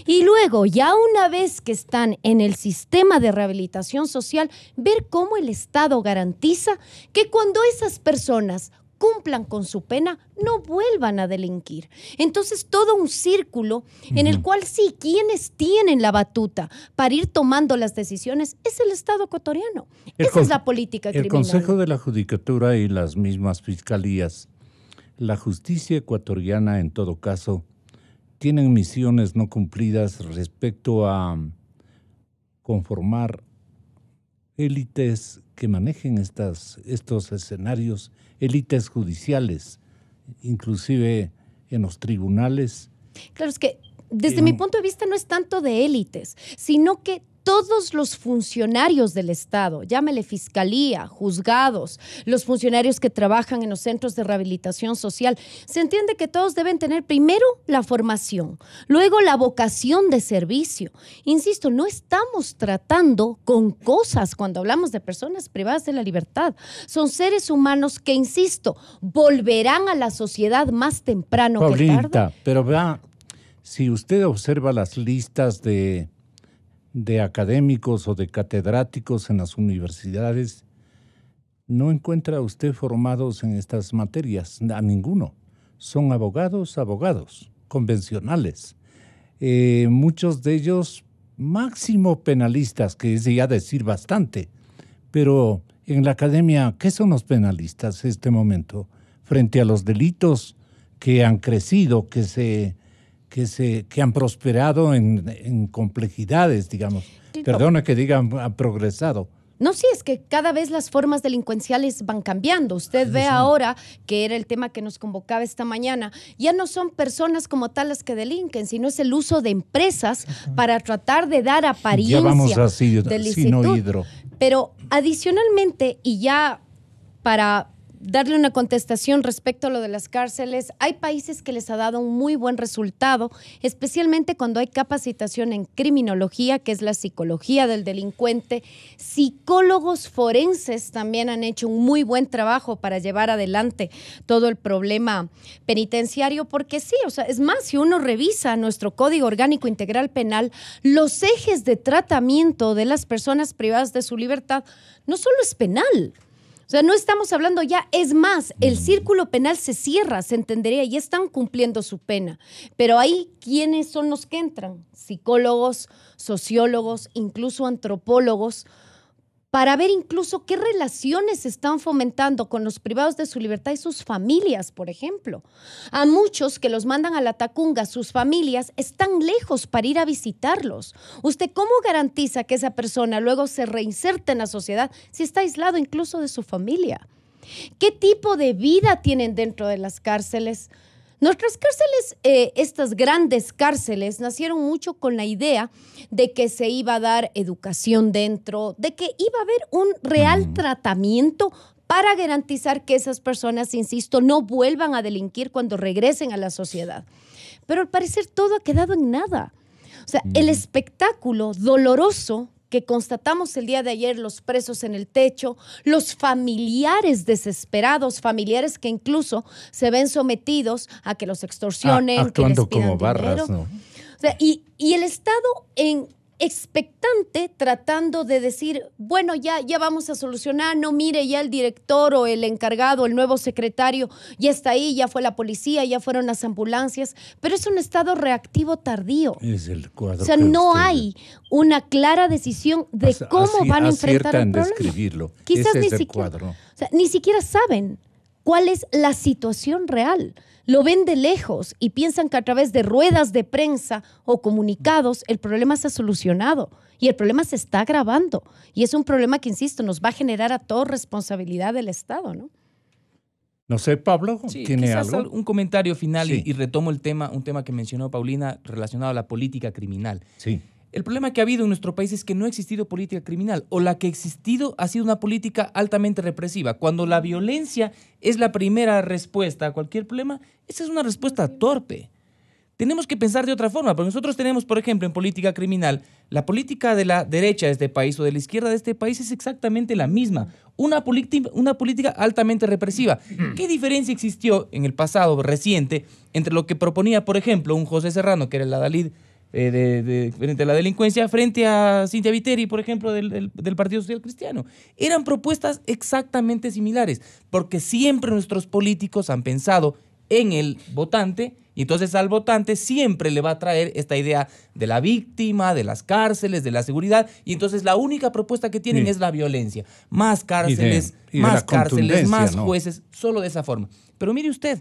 Speaker 8: Y luego, ya una vez que están en el sistema de rehabilitación social, ver cómo el Estado garantiza que cuando esas personas cumplan con su pena, no vuelvan a delinquir. Entonces, todo un círculo en el cual sí, quienes tienen la batuta para ir tomando las decisiones es el Estado ecuatoriano. Esa es la política criminal.
Speaker 5: El Consejo de la Judicatura y las mismas fiscalías, la justicia ecuatoriana, en todo caso, tienen misiones no cumplidas respecto a conformar élites que manejen estos escenarios, élites judiciales, inclusive en los tribunales.
Speaker 8: Claro, es que desde mi punto de vista no es tanto de élites, sino que todos los funcionarios del Estado, llámele fiscalía, juzgados, los funcionarios que trabajan en los centros de rehabilitación social, se entiende que todos deben tener primero la formación, luego la vocación de servicio. Insisto, no estamos tratando con cosas cuando hablamos de personas privadas de la libertad. Son seres humanos que, insisto, volverán a la sociedad más temprano que tarde.
Speaker 5: Pero vea, si usted observa las listas de académicos o de catedráticos en las universidades, no encuentra usted formados en estas materias, a ninguno. Son abogados convencionales. Muchos de ellos máximo penalistas, que es ya decir bastante. Pero en la academia, ¿qué son los penalistas en este momento? Frente a los delitos que han crecido, que han prosperado en complejidades, digamos. Perdona que diga, han progresado.
Speaker 8: No, sí, es que cada vez las formas delincuenciales van cambiando. Usted ve ahora, que era el tema que nos convocaba esta mañana, ya no son personas como tal las que delinquen, sino es el uso de empresas para tratar de dar apariencia.
Speaker 5: Ya vamos así, Sino Hidro.
Speaker 8: Pero adicionalmente, y ya para darle una contestación respecto a lo de las cárceles, hay países que les ha dado un muy buen resultado, especialmente cuando hay capacitación en criminología, que es la psicología del delincuente. Psicólogos forenses también han hecho un muy buen trabajo para llevar adelante todo el problema penitenciario, porque sí, o sea, es más, si uno revisa nuestro Código Orgánico Integral Penal, los ejes de tratamiento de las personas privadas de su libertad no solo es penal. O sea, no estamos hablando ya, es más, el círculo penal se cierra, se entendería, y están cumpliendo su pena. Pero ahí, ¿quiénes son los que entran? Psicólogos, sociólogos, incluso antropólogos, para ver incluso qué relaciones se están fomentando con los privados de su libertad y sus familias, por ejemplo. A muchos que los mandan a la tacunga, sus familias están lejos para ir a visitarlos. ¿Usted cómo garantiza que esa persona luego se reinserte en la sociedad si está aislado incluso de su familia? ¿Qué tipo de vida tienen dentro de las cárceles? Nuestras cárceles, estas grandes cárceles, nacieron mucho con la idea de que se iba a dar educación dentro, de que iba a haber un real tratamiento para garantizar que esas personas, insisto, no vuelvan a delinquir cuando regresen a la sociedad. Pero al parecer todo ha quedado en nada. O sea, el espectáculo doloroso que constatamos el día de ayer, los presos en el techo, los familiares desesperados, familiares que incluso se ven sometidos a que los extorsionen,
Speaker 5: actuando
Speaker 8: que les pidan
Speaker 5: como barras,
Speaker 8: dinero.
Speaker 5: ¿no?
Speaker 8: O sea, y el Estado expectante, tratando de decir, bueno, ya vamos a solucionar, no, mire, ya el director o el encargado, el nuevo secretario, ya está ahí, ya fue la policía, ya fueron las ambulancias, pero es un estado reactivo tardío.
Speaker 5: Es el cuadro.
Speaker 8: O sea, no hay una clara decisión de cómo van a enfrentar el problema.
Speaker 5: Describirlo.
Speaker 8: Quizás
Speaker 5: Ese
Speaker 8: ni
Speaker 5: es el
Speaker 8: siquiera,
Speaker 5: cuadro.
Speaker 8: o sea, ni siquiera saben cuál es la situación real. Lo ven de lejos y piensan que a través de ruedas de prensa o comunicados el problema se ha solucionado y el problema se está agravando. Y es un problema que, insisto, nos va a generar a todos responsabilidad del Estado, ¿no?
Speaker 5: No sé, Pablo,
Speaker 9: sí,
Speaker 5: ¿tiene algo?
Speaker 9: Un comentario final
Speaker 5: Sí.
Speaker 9: y retomo un tema que mencionó Paulina relacionado a la política criminal.
Speaker 5: Sí.
Speaker 9: El problema que ha habido en nuestro país es que no ha existido política criminal, o la que ha existido ha sido una política altamente represiva. Cuando la violencia es la primera respuesta a cualquier problema, esa es una respuesta torpe. Tenemos que pensar de otra forma, porque nosotros tenemos, por ejemplo, en política criminal, la política de la derecha de este país o de la izquierda de este país es exactamente la misma. Una política altamente represiva. ¿Qué diferencia existió en el pasado reciente entre lo que proponía, por ejemplo, un José Serrano, que era el adalid frente a la delincuencia, frente a Cintia Viteri, por ejemplo, del Partido Social Cristiano? Eran propuestas exactamente similares, porque siempre nuestros políticos han pensado en el votante, y entonces al votante siempre le va a traer esta idea de la víctima, de las cárceles, de la seguridad, y entonces la única propuesta que tienen es la violencia. Más cárceles, más jueces, solo de esa forma. Pero mire usted,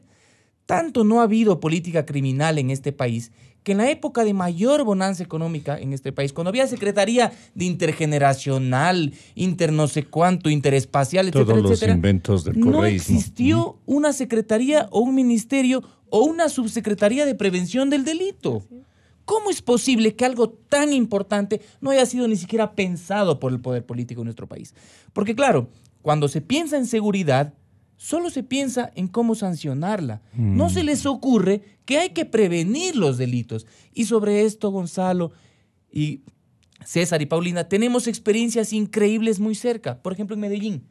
Speaker 9: tanto no ha habido política criminal en este país que en la época de mayor bonanza económica en este país, cuando había Secretaría de Intergeneracional, Inter no sé cuánto, Interespacial, etcétera,
Speaker 5: todos los
Speaker 9: etcétera,
Speaker 5: inventos del
Speaker 9: no
Speaker 5: correísmo.
Speaker 9: existió una secretaría o un ministerio o una subsecretaría de prevención del delito. ¿Cómo es posible que algo tan importante no haya sido ni siquiera pensado por el poder político en nuestro país? Porque claro, cuando se piensa en seguridad, solo se piensa en cómo sancionarla. No se les ocurre que hay que prevenir los delitos. Y sobre esto, Gonzalo y César y Paulina, tenemos experiencias increíbles muy cerca. Por ejemplo, en Medellín.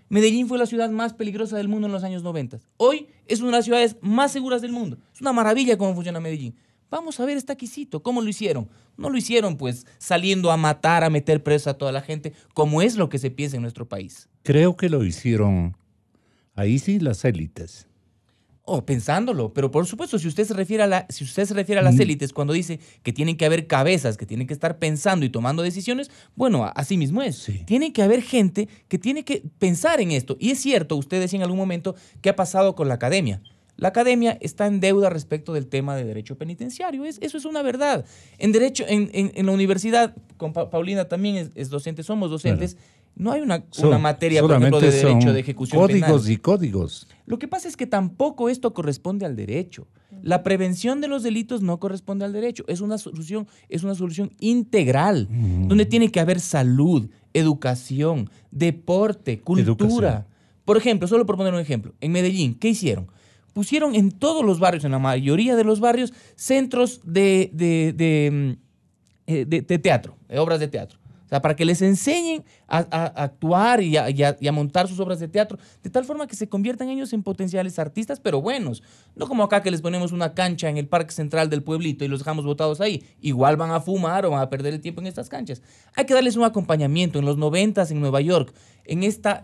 Speaker 9: Medellín fue la ciudad más peligrosa del mundo en los años 90. Hoy es una de las ciudades más seguras del mundo. Es una maravilla cómo funciona Medellín. Vamos a ver esta Quisito, ¿cómo lo hicieron? No lo hicieron pues saliendo a matar, a meter presa a toda la gente, como es lo que se piensa en nuestro país.
Speaker 5: Creo que lo hicieron, ahí sí, las élites.
Speaker 9: Pensándolo, pero por supuesto, si usted se refiere a las élites, cuando dice que tienen que haber cabezas, que tienen que estar pensando y tomando decisiones, bueno, así mismo es.
Speaker 5: Sí.
Speaker 9: Tiene que haber gente que tiene que pensar en esto. Y es cierto, usted decía en algún momento, ¿qué ha pasado con la academia? La academia está en deuda respecto del tema de derecho penitenciario. Eso es una verdad. En derecho, en la universidad, con Paulina también es docente, somos docentes, claro. No hay una materia, por ejemplo, de derecho de ejecución
Speaker 5: códigos
Speaker 9: penal.
Speaker 5: Y códigos.
Speaker 9: Lo que pasa es que tampoco esto corresponde al derecho. La prevención de los delitos no corresponde al derecho. Es una solución integral, donde tiene que haber salud, educación, deporte, cultura. Por ejemplo, solo por poner un ejemplo, en Medellín, ¿qué hicieron? Pusieron en todos los barrios, en la mayoría de los barrios, centros de teatro, de obras de teatro. O sea, para que les enseñen a actuar y a montar sus obras de teatro, de tal forma que se conviertan ellos en potenciales artistas, pero buenos. No como acá que les ponemos una cancha en el Parque Central del pueblito y los dejamos botados ahí. Igual van a fumar o van a perder el tiempo en estas canchas. Hay que darles un acompañamiento. En los 90s en Nueva York,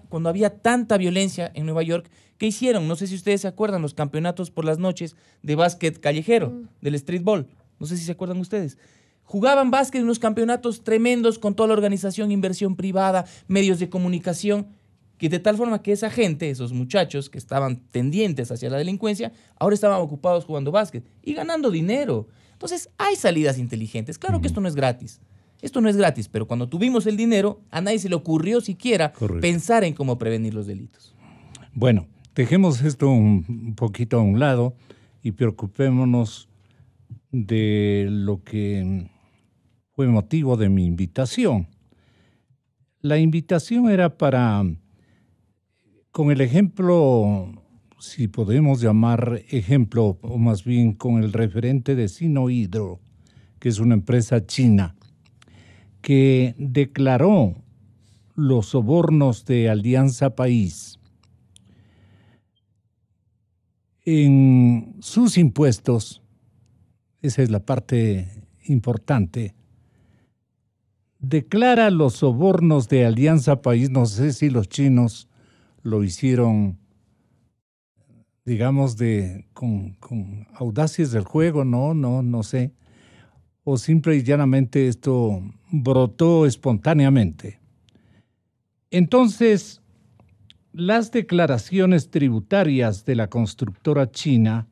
Speaker 9: cuando había tanta violencia en Nueva York, ¿qué hicieron? No sé si ustedes se acuerdan, los campeonatos por las noches de básquet callejero, del streetball. No sé si se acuerdan ustedes. Jugaban básquet en unos campeonatos tremendos con toda la organización, inversión privada, medios de comunicación, que de tal forma que esa gente, esos muchachos que estaban tendientes hacia la delincuencia, ahora estaban ocupados jugando básquet y ganando dinero. Entonces, hay salidas inteligentes. Claro que esto no es gratis. Esto no es gratis, pero cuando tuvimos el dinero, a nadie se le ocurrió siquiera pensar en cómo prevenir los delitos.
Speaker 5: Bueno, dejemos esto un poquito a un lado y preocupémonos de lo que fue motivo de mi invitación. La invitación era para, con el ejemplo, si podemos llamar ejemplo, o más bien con el referente de Sinohydro, que es una empresa china, que declaró los sobornos de Alianza País en sus impuestos. Esa es la parte importante. Declara los sobornos de Alianza País, no sé si los chinos lo hicieron, digamos, con audacias del juego, no sé, o simple y llanamente esto brotó espontáneamente. Entonces, las declaraciones tributarias de la constructora china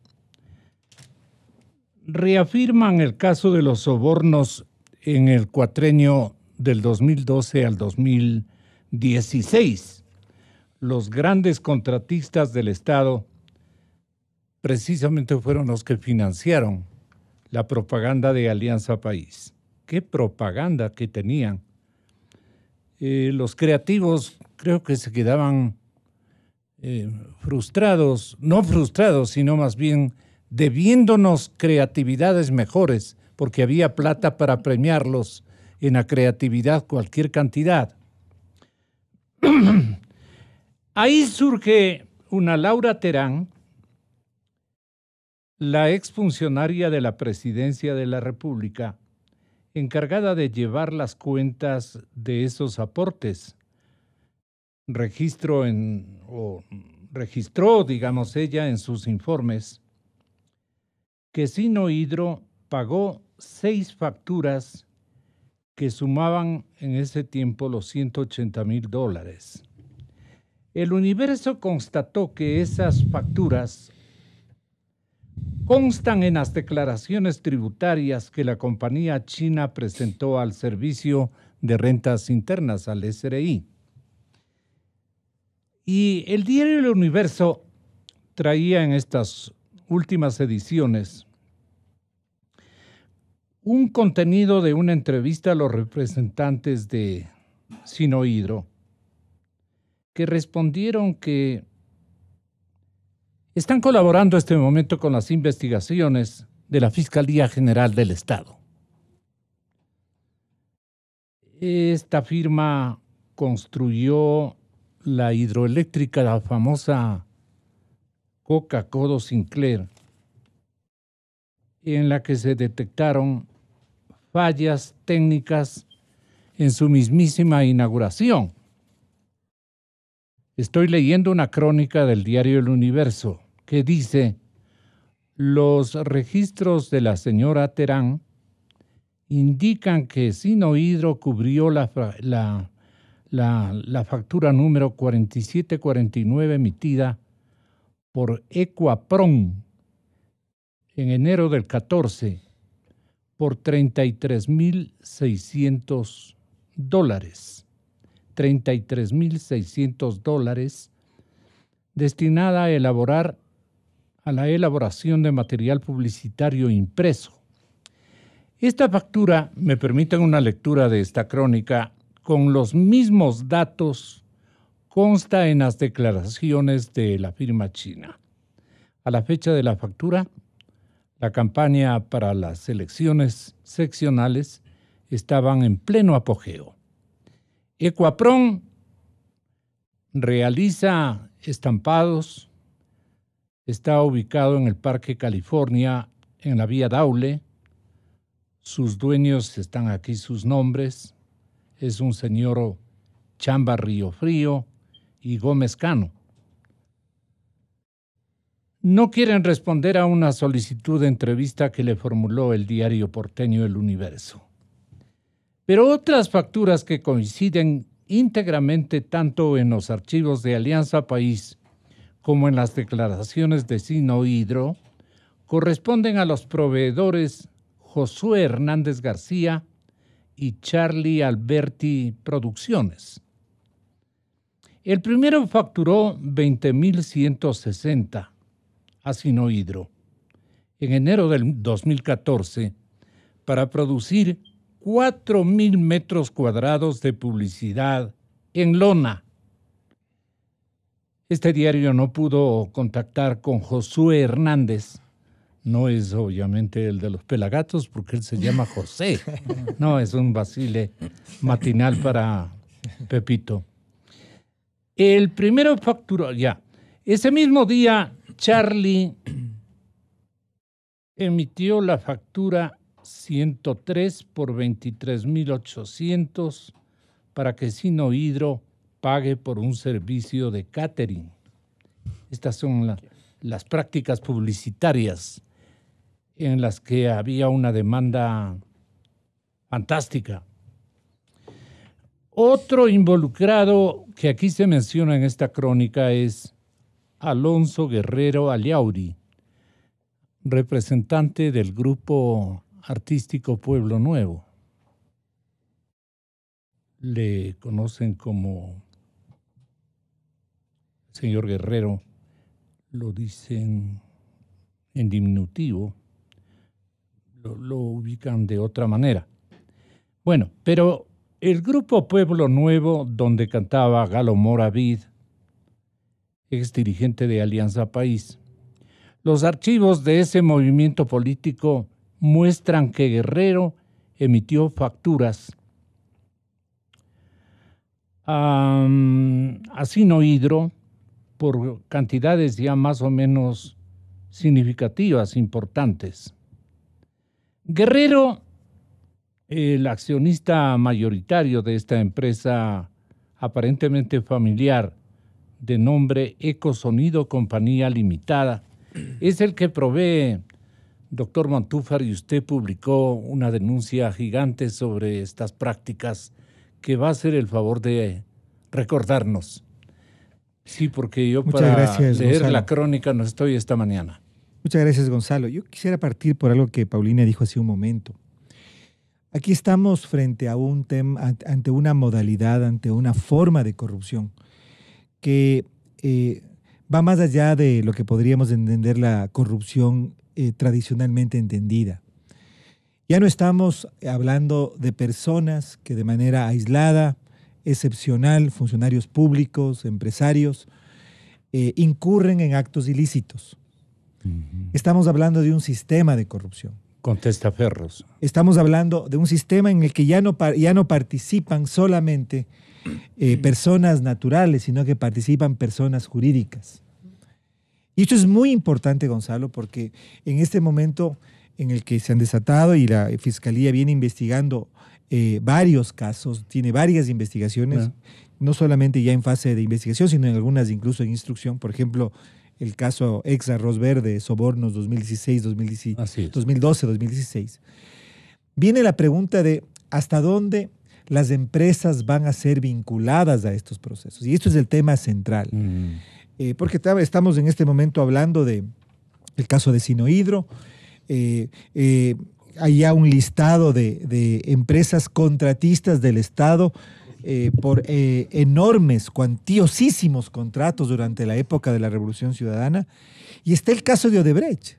Speaker 5: reafirman el caso de los sobornos en el cuatrenio del 2012 al 2016. Los grandes contratistas del Estado precisamente fueron los que financiaron la propaganda de Alianza País. ¿Qué propaganda que tenían? Los creativos creo que se quedaban frustrados, no frustrados, sino más bien debiéndonos creatividades mejores, porque había plata para premiarlos en la creatividad cualquier cantidad. Ahí surge una Laura Terán, la exfuncionaria de la Presidencia de la República, encargada de llevar las cuentas de esos aportes. Registró, digamos ella, en sus informes que Sinohydro pagó 6 facturas que sumaban en ese tiempo los $180,000. El Universo constató que esas facturas constan en las declaraciones tributarias que la compañía china presentó al Servicio de Rentas Internas, al SRI. Y el diario El Universo traía en estas últimas ediciones un contenido de una entrevista a los representantes de Sinohydro, que respondieron que están colaborando en este momento con las investigaciones de la Fiscalía General del Estado. Esta firma construyó la hidroeléctrica, la famosa Coca-Codo Sinclair, en la que se detectaron fallas técnicas en su mismísima inauguración. Estoy leyendo una crónica del diario El Universo que dice: los registros de la señora Terán indican que Sinohydro cubrió la factura número 4749 emitida por Ecuaprom en enero del 14 por $33,600. $33,600 destinada a la elaboración de material publicitario impreso. Esta factura, me permiten una lectura de esta crónica, con los mismos datos, consta en las declaraciones de la firma china. A la fecha de la factura, la campaña para las elecciones seccionales estaban en pleno apogeo. Ecuaprom realiza estampados, está ubicado en el Parque California, en la vía Daule. Sus dueños están aquí, sus nombres. Es un señor Chamba Río Frío y Gómez Cano. No quieren responder a una solicitud de entrevista que le formuló el diario porteño El Universo. Pero otras facturas que coinciden íntegramente tanto en los archivos de Alianza País como en las declaraciones de Sinohydro corresponden a los proveedores Josué Hernández García y Charlie Alberti Producciones. El primero facturó 20,160 a Sinohydro en enero del 2014 para producir 4,000 metros cuadrados de publicidad en lona. Este diario no pudo contactar con Josué Hernández. No es obviamente el de los pelagatos porque él se llama José. No, es un vacile matinal para Pepito. El primero facturó, ya. Ese mismo día, Charlie emitió la factura 103 por 23,800 para que Sinohydro pague por un servicio de catering. Estas son las prácticas publicitarias en las que había una demanda fantástica. Otro involucrado que aquí se menciona en esta crónica es Alonso Guerrero Aliauri, representante del grupo artístico Pueblo Nuevo. Le conocen como señor Guerrero, lo dicen en diminutivo, lo ubican de otra manera. Bueno, pero el grupo Pueblo Nuevo, donde cantaba Galo Mora Vid, ex dirigente de Alianza País, los archivos de ese movimiento político muestran que Guerrero emitió facturas a Sinohydro por cantidades ya más o menos significativas, importantes. Guerrero, el accionista mayoritario de esta empresa aparentemente familiar de nombre Ecosonido Compañía Limitada, es el que provee, doctor Montúfar, y usted publicó una denuncia gigante sobre estas prácticas que va a hacer el favor de recordarnos. Sí, porque yo para leer Gonzalo, la crónica no estoy esta mañana.
Speaker 7: Muchas gracias, Gonzalo. Yo quisiera partir por algo que Paulina dijo hace un momento. Aquí estamos frente a un tema, ante una modalidad, ante una forma de corrupción que va más allá de lo que podríamos entender la corrupción tradicionalmente entendida. Ya no estamos hablando de personas que de manera aislada, excepcional, funcionarios públicos, empresarios, incurren en actos ilícitos. Estamos hablando de un sistema de corrupción.
Speaker 5: Con testaferros.
Speaker 7: Estamos hablando de un sistema en el que ya no participan solamente personas naturales, sino que participan personas jurídicas. Y esto es muy importante, Gonzalo, porque en este momento en el que se han desatado y la Fiscalía viene investigando varios casos, tiene varias investigaciones, no solamente ya en fase de investigación, sino en algunas incluso en instrucción. Por ejemplo, el caso ex Arroz Verde, sobornos 2012-2016. Viene la pregunta de hasta dónde las empresas van a ser vinculadas a estos procesos. Y esto es el tema central. Porque estamos en este momento hablando del caso de Sinohidro. Hay ya un listado de empresas contratistas del Estado por enormes, cuantiosísimos contratos durante la época de la Revolución Ciudadana. Y está el caso de Odebrecht.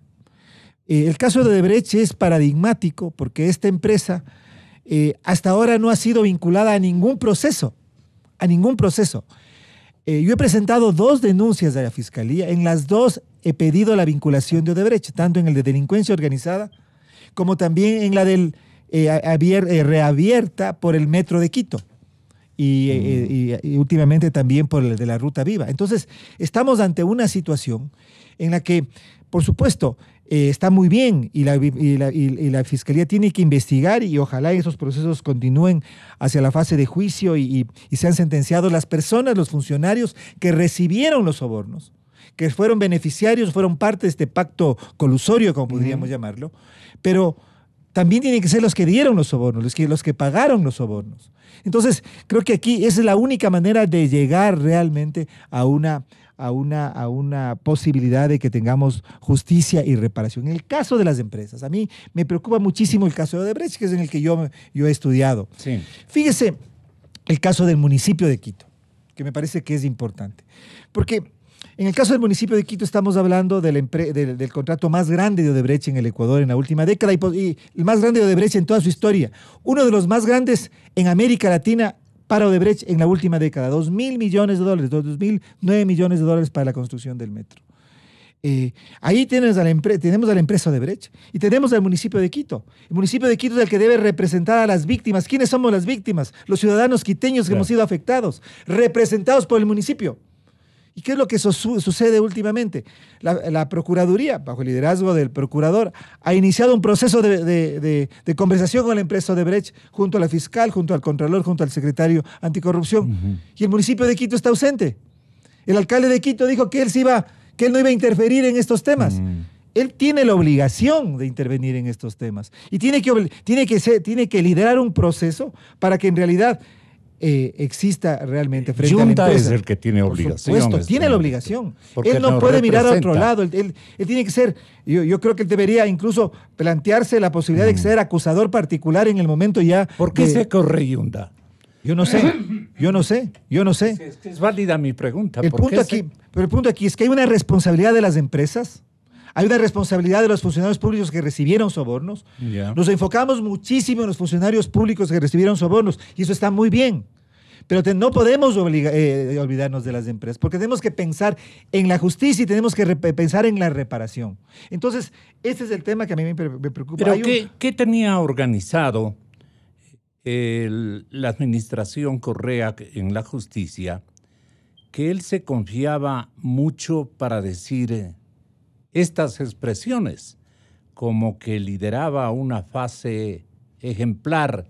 Speaker 7: El caso de Odebrecht es paradigmático porque esta empresa hasta ahora no ha sido vinculada a ningún proceso. Yo he presentado 2 denuncias a la Fiscalía. En las 2 he pedido la vinculación de Odebrecht, tanto en el de delincuencia organizada como también en la del reabierta por el Metro de Quito. Y últimamente también por el de la Ruta Viva. Entonces, estamos ante una situación en la que, por supuesto, está muy bien y la Fiscalía tiene que investigar y ojalá esos procesos continúen hacia la fase de juicio y sean sentenciados las personas, los funcionarios que recibieron los sobornos, que fueron beneficiarios, fueron parte de este pacto colusorio, como podríamos llamarlo, pero también tienen que ser los que dieron los sobornos, los que pagaron los sobornos. Entonces, creo que aquí esa es la única manera de llegar realmente a una posibilidad de que tengamos justicia y reparación. En el caso de las empresas, a mí me preocupa muchísimo el caso de Odebrecht, que es en el que yo he estudiado. Sí. Fíjese el caso del municipio de Quito, que me parece que es importante. Porque en el caso del municipio de Quito estamos hablando del contrato más grande de Odebrecht en el Ecuador en la última década y el más grande de Odebrecht en toda su historia. Uno de los más grandes en América Latina para Odebrecht en la última década. $2.000 millones, $2.009 millones para la construcción del metro. Ahí tenemos a la empresa Odebrecht y tenemos al municipio de Quito. El municipio de Quito es el que debe representar a las víctimas. ¿Quiénes somos las víctimas? Los ciudadanos quiteños que hemos sido afectados, representados por el municipio. ¿Y qué es lo que sucede últimamente? La Procuraduría, bajo el liderazgo del procurador, ha iniciado un proceso de conversación con la empresa Odebrecht, junto a la fiscal, junto al contralor, junto al secretario anticorrupción. Y el municipio de Quito está ausente. El alcalde de Quito dijo que él no iba a interferir en estos temas. Él tiene la obligación de intervenir en estos temas. Y tiene que liderar un proceso para que en realidad exista realmente frente a la empresa.
Speaker 5: Junta es el que tiene obligación.
Speaker 7: Por supuesto, tiene la obligación. Él no puede mirar a otro lado. Él tiene que ser, yo creo que él debería incluso plantearse la posibilidad de ser acusador particular en el momento ya.
Speaker 5: ¿Por qué se corre Yunda?
Speaker 7: Yo no sé.
Speaker 5: Es válida mi pregunta.
Speaker 7: Pero el punto aquí es que hay una responsabilidad de las empresas. Hay una responsabilidad de los funcionarios públicos que recibieron sobornos. Nos enfocamos muchísimo en los funcionarios públicos que recibieron sobornos y eso está muy bien. Pero no podemos olvidarnos de las empresas porque tenemos que pensar en la justicia y tenemos que pensar en la reparación. Entonces, este es el tema que a mí me preocupa.
Speaker 5: ¿Pero qué tenía organizado la administración Correa en la justicia? Que él se confiaba mucho para decir estas expresiones, como que lideraba una fase ejemplar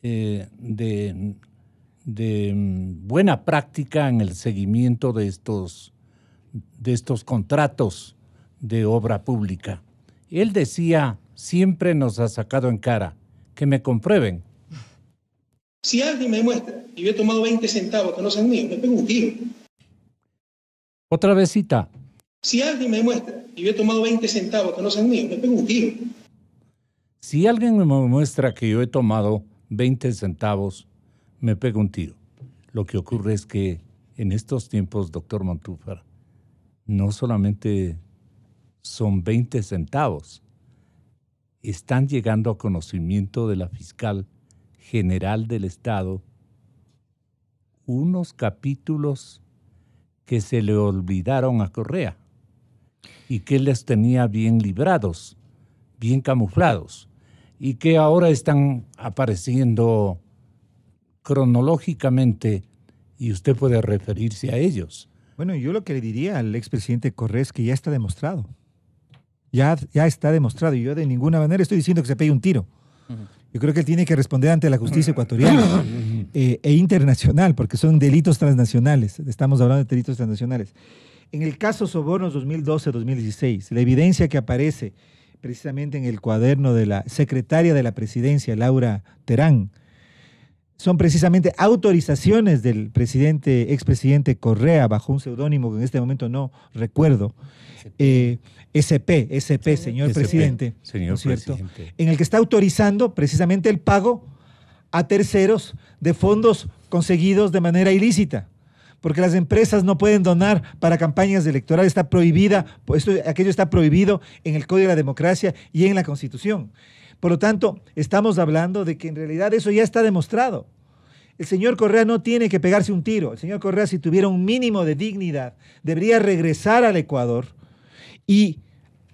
Speaker 5: de buena práctica en el seguimiento de estos contratos de obra pública. Él decía, siempre nos ha sacado en cara, que me comprueben.
Speaker 10: Si alguien me muestra y yo he tomado 20 centavos que no sean míos, me pego un tiro.
Speaker 5: Otra vez cita.
Speaker 10: Si alguien me muestra y yo he tomado 20 centavos que no sean míos, me pego un tiro.
Speaker 5: Si alguien me muestra que yo he tomado 20 centavos, me pego un tiro. Lo que ocurre es que en estos tiempos, doctor Montúfar, no solamente son 20 centavos, están llegando a conocimiento de la fiscal general del Estado unos capítulos que se le olvidaron a Correa y que les tenía bien librados, bien camuflados, y que ahora están apareciendo cronológicamente y usted puede referirse a ellos.
Speaker 7: Bueno, yo lo que le diría al expresidente Correa es que ya está demostrado. Ya está demostrado, y yo de ninguna manera estoy diciendo que se pegue un tiro. Yo creo que él tiene que responder ante la justicia ecuatoriana e internacional, porque son delitos transnacionales. Estamos hablando de delitos transnacionales. En el caso Sobornos 2012-2016, la evidencia que aparece precisamente en el cuaderno de la secretaria de la presidencia, Laura Terán, son precisamente autorizaciones del expresidente Correa, bajo un seudónimo que en este momento no recuerdo, SP, señor presidente,
Speaker 5: señor
Speaker 7: ¿no es cierto?
Speaker 5: presidente,
Speaker 7: en el que está autorizando precisamente el pago a terceros de fondos conseguidos de manera ilícita, porque las empresas no pueden donar para campañas electorales, está prohibida, aquello está prohibido en el Código de la Democracia y en la Constitución. Por lo tanto, estamos hablando de que en realidad eso ya está demostrado. El señor Correa no tiene que pegarse un tiro. El señor Correa, si tuviera un mínimo de dignidad, debería regresar al Ecuador y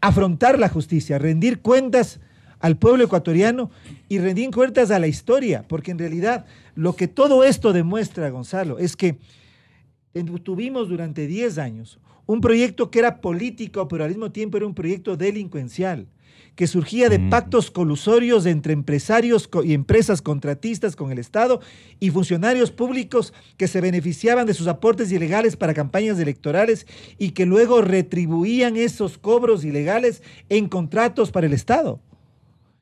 Speaker 7: afrontar la justicia, rendir cuentas al pueblo ecuatoriano y rendir cuentas a la historia, porque en realidad lo que todo esto demuestra, Gonzalo, es que tuvimos durante 10 años un proyecto que era político, pero al mismo tiempo era un proyecto delincuencial, que surgía de pactos colusorios entre empresarios y empresas contratistas con el Estado y funcionarios públicos que se beneficiaban de sus aportes ilegales para campañas electorales y que luego retribuían esos cobros ilegales en contratos para el Estado.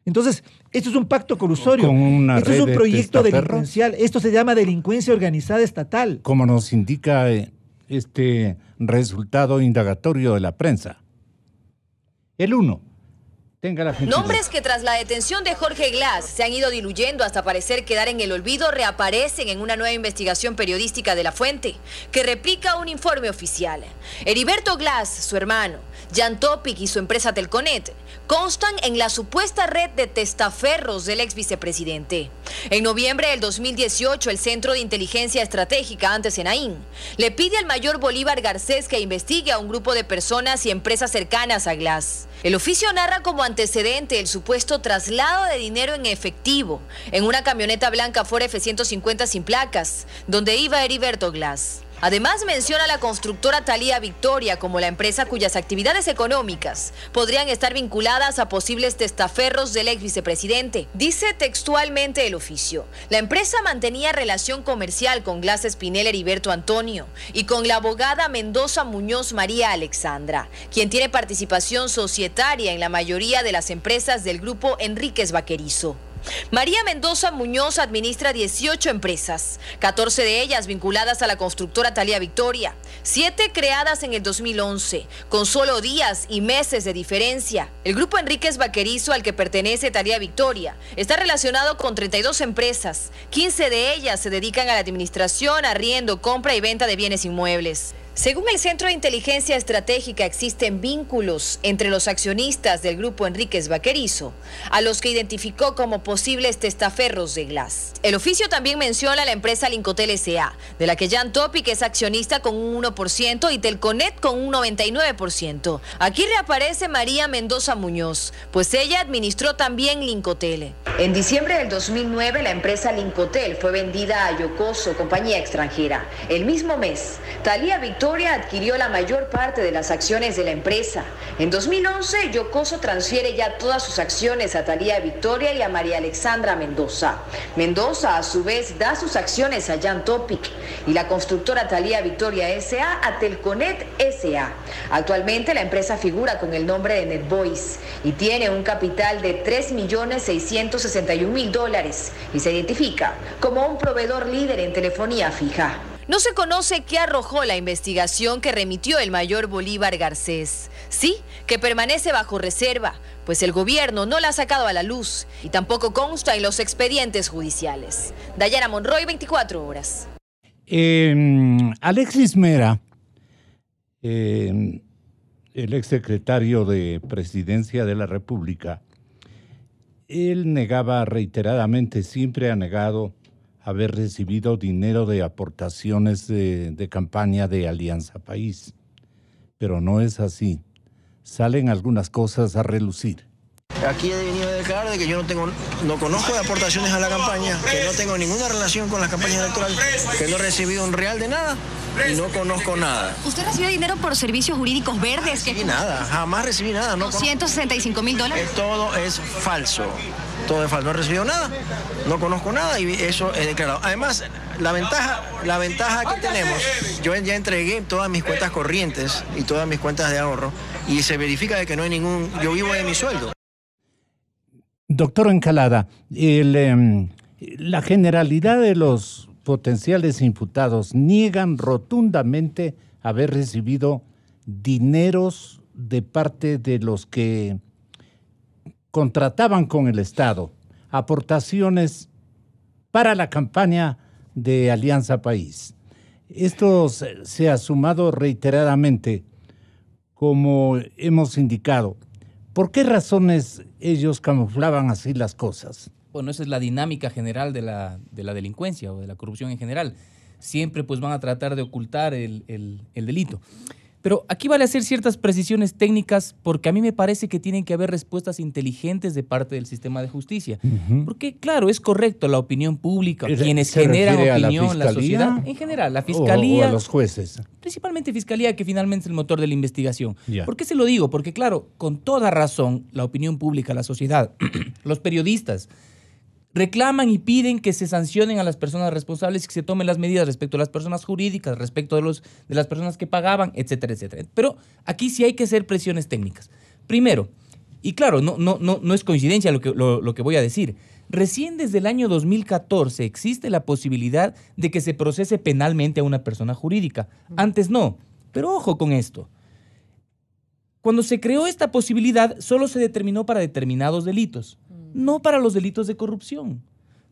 Speaker 7: Entonces, esto es un pacto colusorio, esto es un proyecto delincuencial, esto se llama delincuencia organizada estatal.
Speaker 5: Como nos indica este resultado indagatorio de la prensa. El 1.
Speaker 11: Nombres que tras la detención de Jorge Glass se han ido diluyendo hasta parecer quedar en el olvido reaparecen en una nueva investigación periodística de La Fuente que replica un informe oficial. Heriberto Glass, su hermano, Jan Topic y su empresa Telconet constan en la supuesta red de testaferros del ex vicepresidente. En noviembre del 2018, el Centro de Inteligencia Estratégica, antes Senaín, le pide al mayor Bolívar Garcés que investigue a un grupo de personas y empresas cercanas a Glass. El oficio narra como antecedente el supuesto traslado de dinero en efectivo en una camioneta blanca Ford F-150 sin placas, donde iba Heriberto Glass. Además menciona a la constructora Thalía Victoria como la empresa cuyas actividades económicas podrían estar vinculadas a posibles testaferros del ex vicepresidente. Dice textualmente el oficio: la empresa mantenía relación comercial con Glass Espinel Heriberto Antonio y con la abogada Mendoza Muñoz María Alexandra, quien tiene participación societaria en la mayoría de las empresas del grupo Enríquez Vaquerizo. María Mendoza Muñoz administra 18 empresas, 14 de ellas vinculadas a la constructora Thalía Victoria, 7 creadas en el 2011, con solo días y meses de diferencia. El grupo Enríquez Vaquerizo, al que pertenece Thalía Victoria, está relacionado con 32 empresas, 15 de ellas se dedican a la administración, arriendo, compra y venta de bienes inmuebles. Según el Centro de Inteligencia Estratégica, existen vínculos entre los accionistas del grupo Enríquez Vaquerizo, a los que identificó como posibles testaferros de Glass. El oficio también menciona a la empresa Lincotel S.A., de la que Jan Topic es accionista con un 1% y Telconet con un 99%. Aquí reaparece María Mendoza Muñoz, pues ella administró también Lincotel. En diciembre del 2009, la empresa Lincotel fue vendida a Yocoso, compañía extranjera. El mismo mes, Thalía Victoria adquirió la mayor parte de las acciones de la empresa. En 2011, Yocoso transfiere ya todas sus acciones a Thalía Victoria y a María Alexandra Mendoza. Mendoza, a su vez, da sus acciones a Jan Topic y la constructora Thalía Victoria S.A. a Telconet S.A. Actualmente, la empresa figura con el nombre de NetVoice y tiene un capital de $3.661.000 y se identifica como un proveedor líder en telefonía fija. No se conoce qué arrojó la investigación que remitió el mayor Bolívar Garcés. Sí, que permanece bajo reserva, pues el gobierno no la ha sacado a la luz y tampoco consta en los expedientes judiciales. Dayana Monroy, 24 horas.
Speaker 5: Alexis Mera, el exsecretario de Presidencia de la República, él negaba reiteradamente, siempre ha negado haber recibido dinero de aportaciones de campaña de Alianza País. Pero no es así. Salen algunas cosas a relucir.
Speaker 12: Aquí he venido a declarar de que yo no conozco de aportaciones a la campaña, que no tengo ninguna relación con las campañas electorales, que no he recibido un real de nada y no conozco nada.
Speaker 13: ¿Usted recibió dinero por servicios jurídicos verdes?
Speaker 12: No recibí nada, jamás recibí nada. No
Speaker 13: $265.000.
Speaker 12: Todo es falso. Todo es falso. No he recibido nada, no conozco nada y eso he declarado. Además, la ventaja que tenemos, yo ya entregué todas mis cuentas corrientes y todas mis cuentas de ahorro y se verifica de que no hay yo vivo de mi sueldo.
Speaker 5: Doctor Encalada, la generalidad de los potenciales imputados niegan rotundamente haber recibido dineros de parte de los que contrataban con el Estado, aportaciones para la campaña de Alianza País. Esto se ha sumado reiteradamente, como hemos indicado. ¿Por qué razones ellos camuflaban así las cosas?
Speaker 9: Bueno, esa es la dinámica general de la delincuencia o de la corrupción en general. Siempre pues van a tratar de ocultar el delito. Pero aquí vale hacer ciertas precisiones técnicas porque a mí me parece que tienen que haber respuestas inteligentes de parte del sistema de justicia. Porque, claro, es correcto la opinión pública, quienes generan opinión, la sociedad, en general, la fiscalía.
Speaker 5: O a los jueces.
Speaker 9: Principalmente fiscalía, que finalmente es el motor de la investigación.
Speaker 5: Ya.
Speaker 9: ¿Por qué se lo digo? Porque, claro, con toda razón, la opinión pública, la sociedad, los periodistas, reclaman y piden que se sancionen a las personas responsables y que se tomen las medidas respecto a las personas jurídicas, respecto de las personas que pagaban, etcétera, etcétera. Pero aquí sí hay que hacer presiones técnicas. Primero, y claro, no es coincidencia lo que voy a decir, recién desde el año 2014 existe la posibilidad de que se procese penalmente a una persona jurídica. Antes no, pero ojo con esto. Cuando se creó esta posibilidad, solo se determinó para determinados delitos, no para los delitos de corrupción.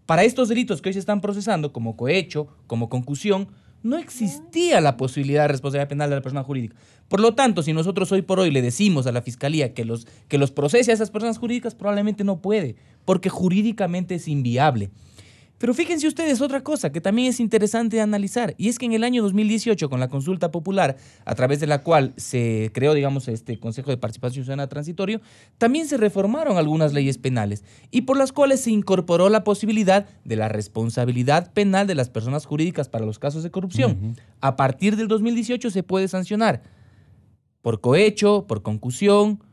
Speaker 9: Para estos delitos que hoy se están procesando, como cohecho, como concusión, no existía la posibilidad de responsabilidad penal de la persona jurídica. Por lo tanto, si nosotros hoy por hoy le decimos a la Fiscalía que los procese a esas personas jurídicas, probablemente no puede, porque jurídicamente es inviable. Pero fíjense ustedes otra cosa que también es interesante analizar, y es que en el año 2018, con la consulta popular, a través de la cual se creó, digamos, este Consejo de Participación Ciudadana Transitorio, también se reformaron algunas leyes penales, y por las cuales se incorporó la posibilidad de la responsabilidad penal de las personas jurídicas para los casos de corrupción. A partir del 2018 se puede sancionar por cohecho, por concusión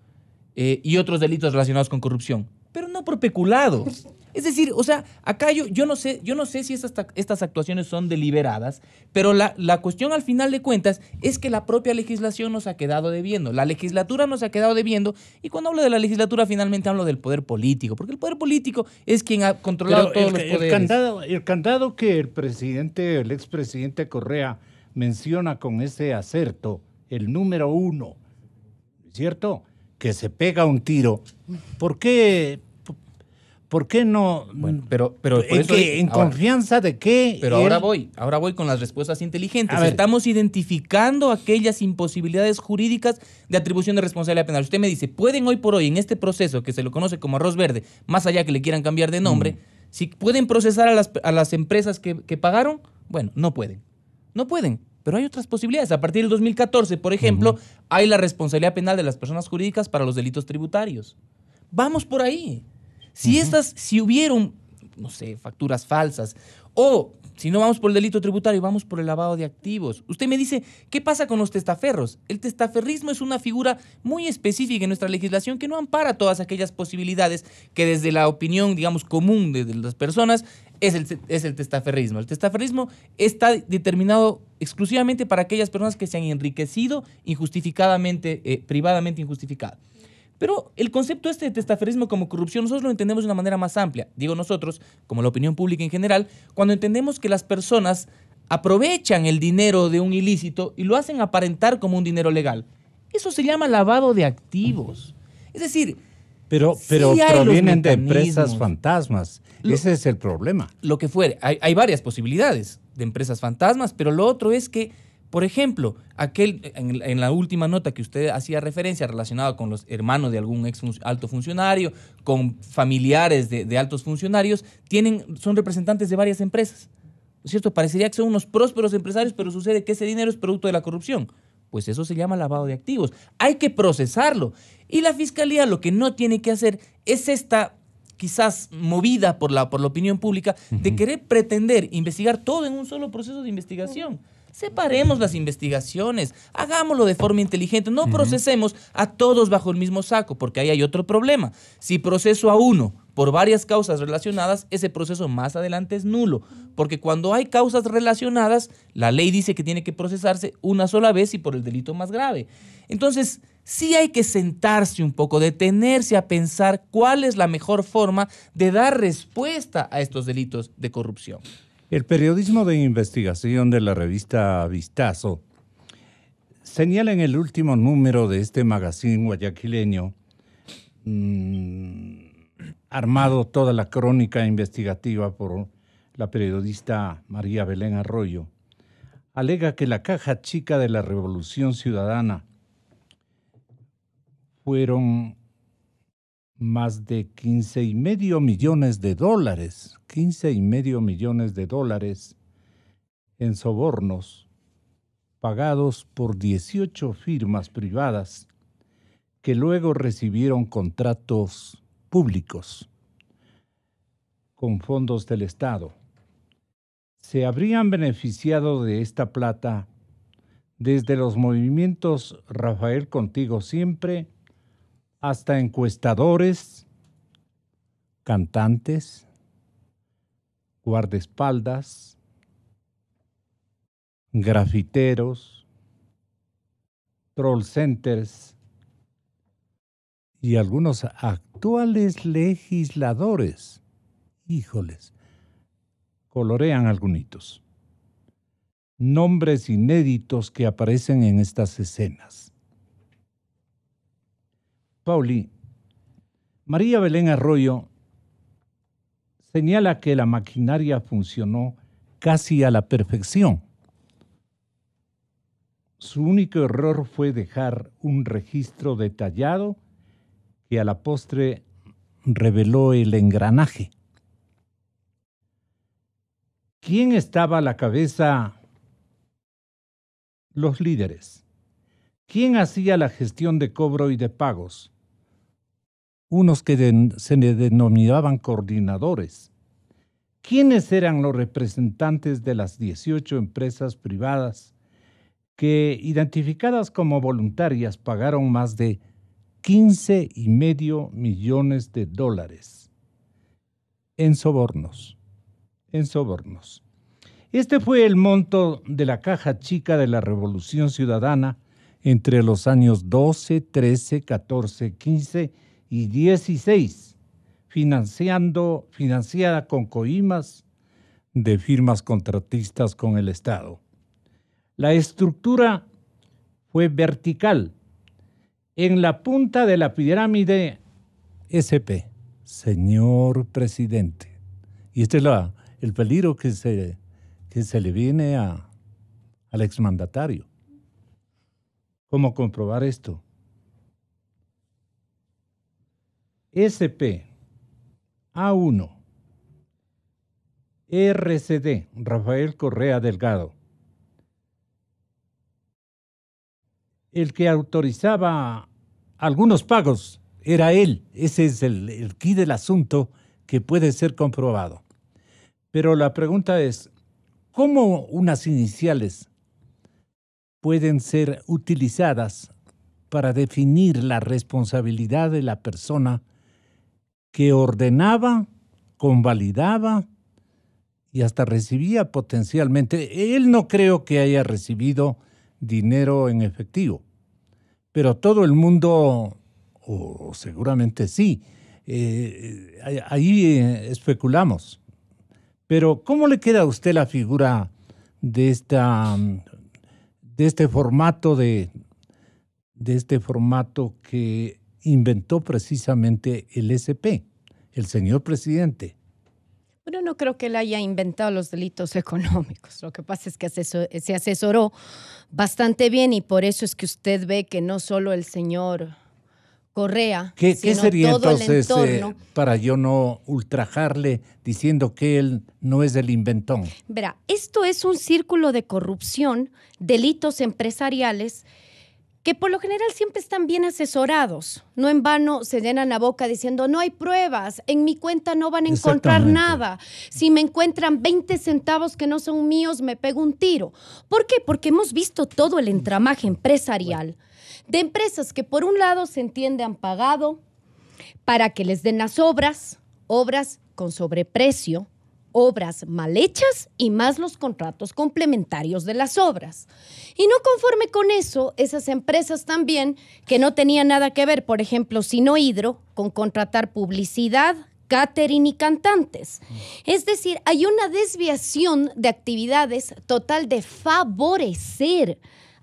Speaker 9: y otros delitos relacionados con corrupción, pero no por peculado. Es decir, o sea, acá yo no sé si estas actuaciones son deliberadas, pero la cuestión al final de cuentas es que la propia legislación nos ha quedado debiendo. La legislatura nos ha quedado debiendo, y cuando hablo de la legislatura finalmente hablo del poder político, porque el poder político es quien ha controlado todos los poderes.
Speaker 5: El candado que el expresidente Correa menciona con ese acerto, el número 1, ¿cierto? Que se pega un tiro. ¿Por qué no?
Speaker 9: Bueno, pero por eso
Speaker 5: en confianza de qué.
Speaker 9: Pero ahora voy con las respuestas inteligentes. Estamos identificando aquellas imposibilidades jurídicas de atribución de responsabilidad penal. Usted me dice, ¿pueden hoy por hoy en este proceso que se lo conoce como arroz verde, más allá que le quieran cambiar de nombre, si pueden procesar a las empresas que pagaron? Bueno, no pueden. No pueden. Pero hay otras posibilidades. A partir del 2014, por ejemplo, hay la responsabilidad penal de las personas jurídicas para los delitos tributarios. Vamos por ahí. Si hubieron, no sé, facturas falsas, o si no vamos por el delito tributario, vamos por el lavado de activos. Usted me dice, ¿qué pasa con los testaferros? El testaferrismo es una figura muy específica en nuestra legislación que no ampara todas aquellas posibilidades que desde la opinión, digamos, común de las personas es el testaferrismo. El testaferrismo está determinado exclusivamente para aquellas personas que se han enriquecido injustificadamente, privadamente injustificada. Pero el concepto de testaferrismo como corrupción nosotros lo entendemos de una manera más amplia. Digo nosotros, como la opinión pública en general, cuando entendemos que las personas aprovechan el dinero de un ilícito y lo hacen aparentar como un dinero legal. Eso se llama lavado de activos. Es decir,
Speaker 5: pero
Speaker 9: sí
Speaker 5: provienen de empresas fantasmas. Ese es el problema.
Speaker 9: Lo que fuere. Hay varias posibilidades de empresas fantasmas, pero lo otro es que, por ejemplo, en la última nota que usted hacía referencia relacionada con los hermanos de algún alto funcionario, con familiares de altos funcionarios, son representantes de varias empresas. ¿No es cierto? Parecería que son unos prósperos empresarios, pero sucede que ese dinero es producto de la corrupción. Pues eso se llama lavado de activos. Hay que procesarlo. Y la Fiscalía lo que no tiene que hacer es esta, quizás movida por la opinión pública, de querer pretender investigar todo en un solo proceso de investigación. Separemos las investigaciones, hagámoslo de forma inteligente, no procesemos a todos bajo el mismo saco, porque ahí hay otro problema. Si proceso a uno por varias causas relacionadas, ese proceso más adelante es nulo, porque cuando hay causas relacionadas, la ley dice que tiene que procesarse una sola vez y por el delito más grave. Entonces, sí hay que sentarse un poco, detenerse a pensar cuál es la mejor forma de dar respuesta a estos delitos de corrupción.
Speaker 5: El periodismo de investigación de la revista Vistazo señala en el último número de este magazine guayaquileño, armado toda la crónica investigativa por la periodista María Belén Arroyo, alega que la caja chica de la Revolución Ciudadana fueron más de $15.5 millones, $15.5 millones en sobornos pagados por 18 firmas privadas que luego recibieron contratos públicos con fondos del Estado. Se habrían beneficiado de esta plata desde los movimientos Rafael Contigo Siempre hasta encuestadores, cantantes, guardaespaldas, grafiteros, troll centers y algunos actuales legisladores. Híjoles, colorean algunitos. Nombres inéditos que aparecen en estas escenas. Pauli, María Belén Arroyo señala que la maquinaria funcionó casi a la perfección. Su único error fue dejar un registro detallado que a la postre reveló el engranaje. ¿Quién estaba a la cabeza? Los líderes. ¿Quién hacía la gestión de cobro y de pagos? Unos que se denominaban coordinadores. ¿Quiénes eran los representantes de las 18 empresas privadas que, identificadas como voluntarias, pagaron más de $15.5 millones en sobornos? Este fue el monto de la caja chica de la Revolución Ciudadana entre los años 12, 13, 14, 15 y 16, financiada con coimas de firmas contratistas con el Estado. La estructura fue vertical. En la punta de la pirámide, SP, señor presidente. Y este es el peligro que se le viene al exmandatario. ¿Cómo comprobar esto? SP, A1, RCD, Rafael Correa Delgado. El que autorizaba algunos pagos era él. Ese es el quid del asunto que puede ser comprobado. Pero la pregunta es, ¿cómo unas iniciales pueden ser utilizadas para definir la responsabilidad de la persona que ordenaba, convalidaba y hasta recibía potencialmente? Él no creo que haya recibido dinero en efectivo, pero todo el mundo, o seguramente sí, ahí especulamos. Pero ¿cómo le queda a usted la figura de este formato que inventó precisamente el SP, el señor presidente.
Speaker 8: Bueno, no creo que él haya inventado los delitos económicos. Lo que pasa es que se asesoró bastante bien y por eso es que usted ve que no solo el señor Correa,
Speaker 5: ¿Qué sería
Speaker 8: todo
Speaker 5: entonces,
Speaker 8: el entorno,
Speaker 5: para yo no ultrajarle diciendo que él no es el inventón?
Speaker 8: Verá, esto es un círculo de corrupción, delitos empresariales, que por lo general siempre están bien asesorados. No en vano se llenan la boca diciendo, no hay pruebas, en mi cuenta no van a encontrar nada. Si me encuentran 20 centavos que no son míos, me pego un tiro. ¿Por qué? Porque hemos visto todo el entramaje empresarial de empresas que por un lado se entiende han pagado para que les den las obras con sobreprecio, obras mal hechas y más los contratos complementarios de las obras. Y no conforme con eso, esas empresas también, que no tenían nada que ver, por ejemplo, Sinohidro, con contratar publicidad, catering y cantantes. Es decir, hay una desviación de actividades total de favorecer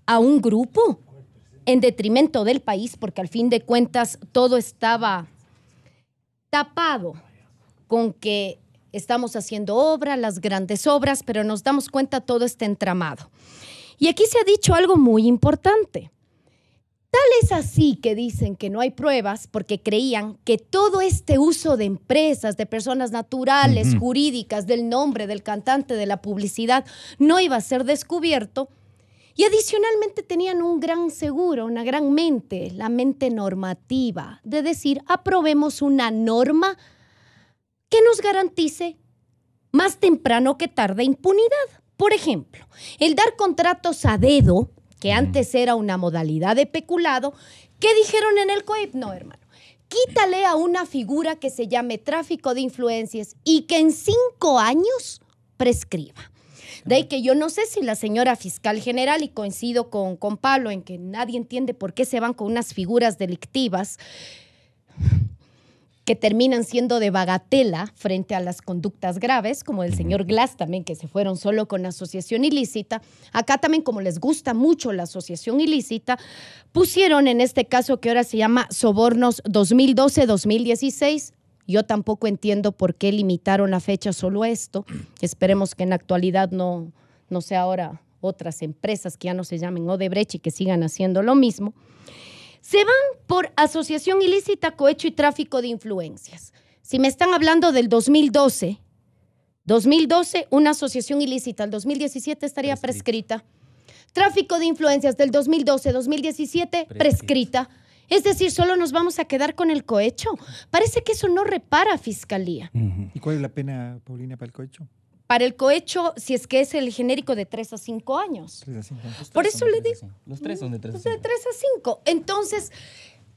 Speaker 8: a un grupo en detrimento del país, porque al fin de cuentas todo estaba tapado con que estamos haciendo obras, las grandes obras, pero nos damos cuenta todo está entramado. Y aquí se ha dicho algo muy importante. Tal es así que dicen que no hay pruebas porque creían que todo este uso de empresas, de personas naturales, jurídicas, del nombre, del cantante, de la publicidad, no iba a ser descubierto. Y adicionalmente tenían un gran seguro, una gran mente, la mente normativa, de decir, aprobemos una norma que nos garantice más temprano que tarde impunidad. Por ejemplo, el dar contratos a dedo, que antes era una modalidad de peculado, ¿qué dijeron en el COIP? No, hermano, quítale a una figura que se llame tráfico de influencias y que en 5 años prescriba. De ahí que yo no sé si la señora fiscal general, y coincido con Pablo en que nadie entiende por qué se van con unas figuras delictivas que terminan siendo de bagatela frente a las conductas graves, como el señor Glass también, que se fueron solo con asociación ilícita. Acá también, como les gusta mucho la asociación ilícita, pusieron en este caso que ahora se llama sobornos 2012-2016. Yo tampoco entiendo por qué limitaron la fecha solo a esto. Esperemos que en la actualidad no sea ahora otras empresas que ya no se llamen Odebrecht y que sigan haciendo lo mismo. Se van por asociación ilícita, cohecho y tráfico de influencias. Si me están hablando del 2012, una asociación ilícita, el 2017 estaría prescrita. Tráfico de influencias del 2012, 2017, prescrita. Es decir, solo nos vamos a quedar con el cohecho. Parece que eso no repara Fiscalía.
Speaker 7: ¿Y cuál es la pena, Paulina, para el cohecho?
Speaker 8: Para el cohecho, si es que es el genérico, de 3 a 5 años.
Speaker 7: 3 a 5 años.
Speaker 8: Por eso le digo.
Speaker 9: Los 3 son de 3 a 5.
Speaker 8: De 3 a 5. Entonces,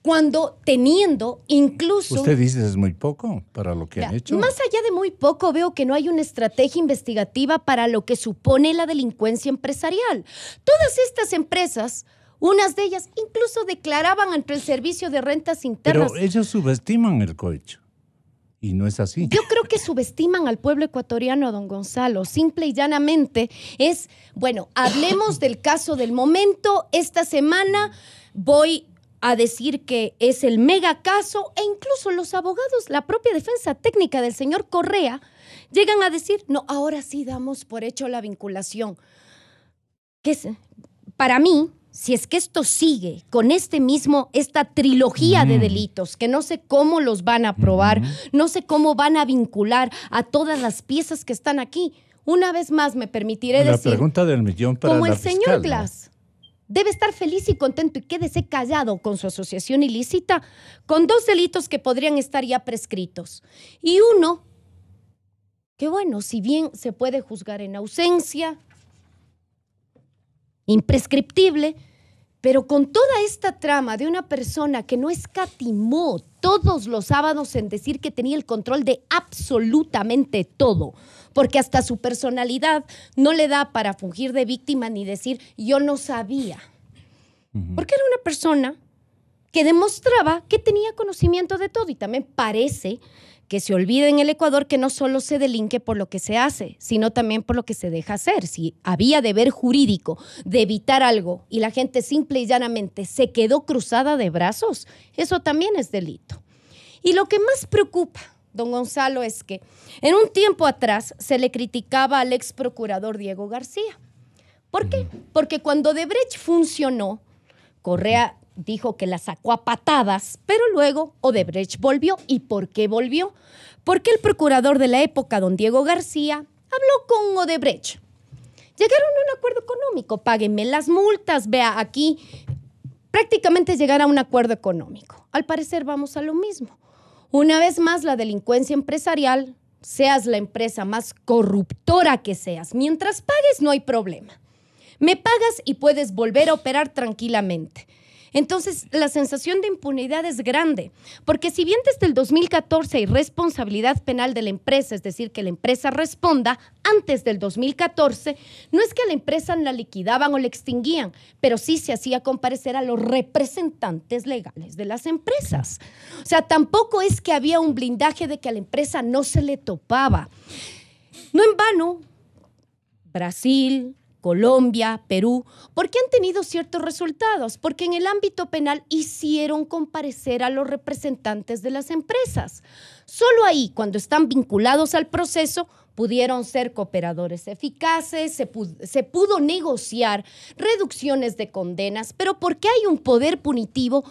Speaker 8: cuando teniendo incluso...
Speaker 5: Usted dice es muy poco para lo que han hecho.
Speaker 8: Más allá de muy poco, veo que no hay una estrategia investigativa para lo que supone la delincuencia empresarial. Todas estas empresas, unas de ellas incluso declaraban ante el Servicio de Rentas Internas.
Speaker 5: Pero ellos subestiman el cohecho. Y no es así.
Speaker 8: Yo creo que subestiman al pueblo ecuatoriano, don Gonzalo. Simple y llanamente es, bueno, hablemos del caso del momento. Esta semana voy a decir que es el mega caso e incluso los abogados, la propia defensa técnica del señor Correa, llegan a decir, no, ahora sí damos por hecho la vinculación. ¿Qué es? Para mí, si es que esto sigue con esta trilogía de delitos, que no sé cómo los van a probar, no sé cómo van a vincular a todas las piezas que están aquí. Una vez más me permitiré decir...
Speaker 5: La pregunta del millón para
Speaker 8: como
Speaker 5: la
Speaker 8: el
Speaker 5: fiscal,
Speaker 8: señor Glass, ¿no? Debe estar feliz y contento y quédese callado con su asociación ilícita, con 2 delitos que podrían estar ya prescritos. Y uno, que bueno, si bien se puede juzgar en ausencia, imprescriptible, pero con toda esta trama de una persona que no escatimó todos los sábados en decir que tenía el control de absolutamente todo, porque hasta su personalidad no le da para fungir de víctima ni decir yo no sabía, porque era una persona que demostraba que tenía conocimiento de todo y también parece que se olvida en el Ecuador que no solo se delinque por lo que se hace, sino también por lo que se deja hacer. Si había deber jurídico de evitar algo y la gente simple y llanamente se quedó cruzada de brazos, eso también es delito. Y lo que más preocupa, don Gonzalo, es que en un tiempo atrás se le criticaba al ex procurador Diego García. ¿Por qué? Porque cuando Odebrecht funcionó, Correa dijo que la sacó a patadas, pero luego Odebrecht volvió. ¿Y por qué volvió? Porque el procurador de la época, don Diego García, habló con Odebrecht. Llegaron a un acuerdo económico, páguenme las multas, vea aquí, prácticamente llegar a un acuerdo económico. Al parecer vamos a lo mismo. Una vez más, la delincuencia empresarial, seas la empresa más corruptora que seas, mientras pagues no hay problema. Me pagas y puedes volver a operar tranquilamente. Entonces, la sensación de impunidad es grande, porque si bien desde el 2014 hay responsabilidad penal de la empresa, es decir, que la empresa responda, antes del 2014, no es que a la empresa la liquidaban o la extinguían, pero sí se hacía comparecer a los representantes legales de las empresas. O sea, tampoco es que había un blindaje de que a la empresa no se le topaba. No en vano, Brasil, Colombia, Perú, porque han tenido ciertos resultados, porque en el ámbito penal hicieron comparecer a los representantes de las empresas. Solo ahí, cuando están vinculados al proceso, pudieron ser cooperadores eficaces, se pudo negociar reducciones de condenas, pero porque hay un poder punitivo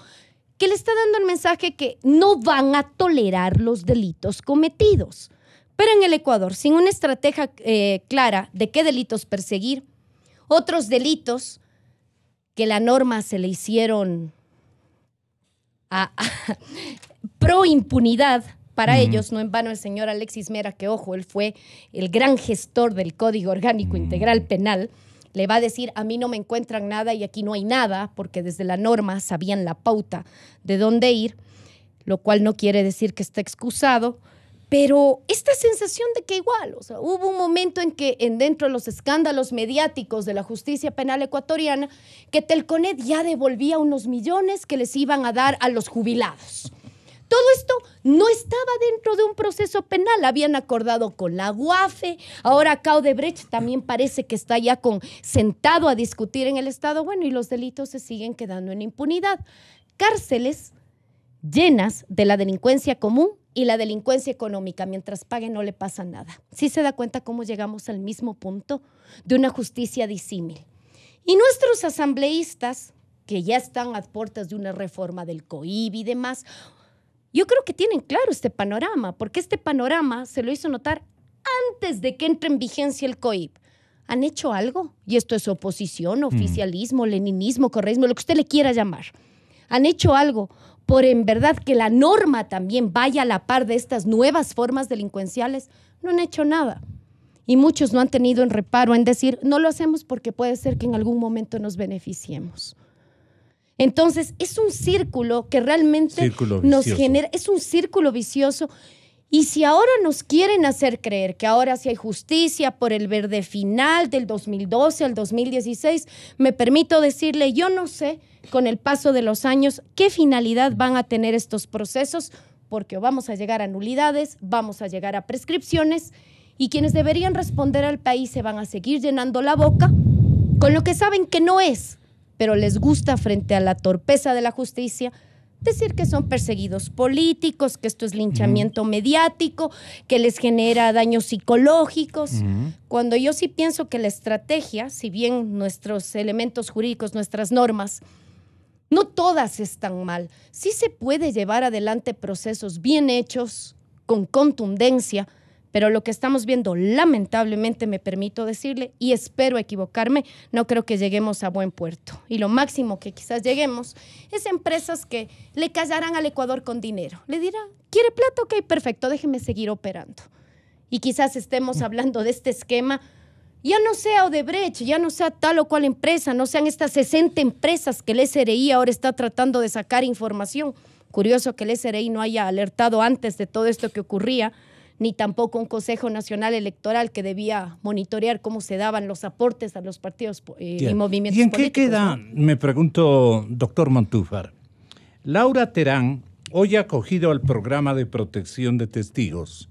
Speaker 8: que le está dando el mensaje que no van a tolerar los delitos cometidos. Pero en el Ecuador, sin una estrategia clara de qué delitos perseguir, otros delitos que la norma se le hicieron pro impunidad para ellos, no en vano el señor Alexis Mera, que ojo, él fue el gran gestor del Código Orgánico Integral Penal, le va a decir, a mí no me encuentran nada y aquí no hay nada, porque desde la norma sabían la pauta de dónde ir, lo cual no quiere decir que esté excusado. Pero esta sensación de que igual, o sea, hubo un momento en que dentro de los escándalos mediáticos de la justicia penal ecuatoriana, que Telconet ya devolvía unos millones que les iban a dar a los jubilados. Todo esto no estaba dentro de un proceso penal, habían acordado con la UAFE, ahora acá Odebrecht también parece que está ya sentado a discutir en el Estado, bueno, y los delitos se siguen quedando en impunidad. Cárceles llenas de la delincuencia común y la delincuencia económica, mientras pague no le pasa nada. ¿Sí se da cuenta cómo llegamos al mismo punto de una justicia disímil? Y nuestros asambleístas, que ya están a puertas de una reforma del COIB y demás, yo creo que tienen claro este panorama, porque este panorama se lo hizo notar antes de que entre en vigencia el COIB. ¿Han hecho algo? Y esto es oposición, oficialismo, leninismo, correísmo, lo que usted le quiera llamar. ¿Han hecho algo por en verdad que la norma también vaya a la par de estas nuevas formas delincuenciales? No han hecho nada. Y muchos no han tenido en reparo en decir, no lo hacemos porque puede ser que en algún momento nos beneficiemos. Entonces, es un círculo que realmente nos genera, es un círculo vicioso. Y si ahora nos quieren hacer creer que ahora sí hay justicia por el verde final del 2012 al 2016, me permito decirle, yo no sé con el paso de los años qué finalidad van a tener estos procesos, porque vamos a llegar a nulidades, vamos a llegar a prescripciones, y quienes deberían responder al país se van a seguir llenando la boca con lo que saben que no es, pero les gusta frente a la torpeza de la justicia decir que son perseguidos políticos, que esto es linchamiento mediático, que les genera daños psicológicos, cuando yo sí pienso que la estrategia, si bien nuestros elementos jurídicos, nuestras normas, no todas están mal, sí se puede llevar adelante procesos bien hechos, con contundencia, pero lo que estamos viendo, lamentablemente, me permito decirle, y espero equivocarme, no creo que lleguemos a buen puerto. Y lo máximo que quizás lleguemos es empresas que le callarán al Ecuador con dinero. Le dirán, ¿quiere plata? Ok, perfecto, déjeme seguir operando. Y quizás estemos hablando de este esquema, ya no sea Odebrecht, ya no sea tal o cual empresa, no sean estas 60 empresas que el SRI ahora está tratando de sacar información. Curioso que el SRI no haya alertado antes de todo esto que ocurría, ni tampoco un Consejo Nacional Electoral que debía monitorear cómo se daban los aportes a los partidos y movimientos políticos.
Speaker 5: ¿Y en qué queda, me pregunto, doctor Montúfar? Laura Terán hoy acogido al programa de protección de testigos,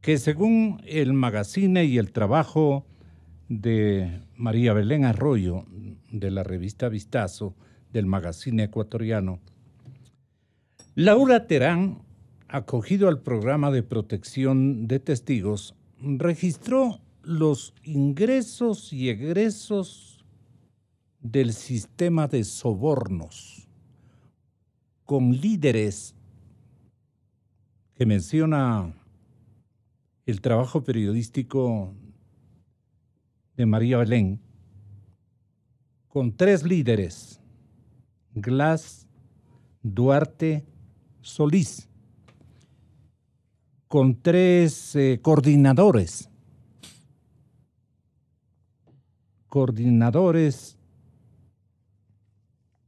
Speaker 5: que según el Magazine y el trabajo de María Belén Arroyo, de la revista Vistazo, del Magazine ecuatoriano, Laura Terán, acogido al programa de protección de testigos, registró los ingresos y egresos del sistema de sobornos con líderes que menciona el trabajo periodístico de María Belén, con 3 líderes: Glass, Duarte, Solís, con 3 coordinadores,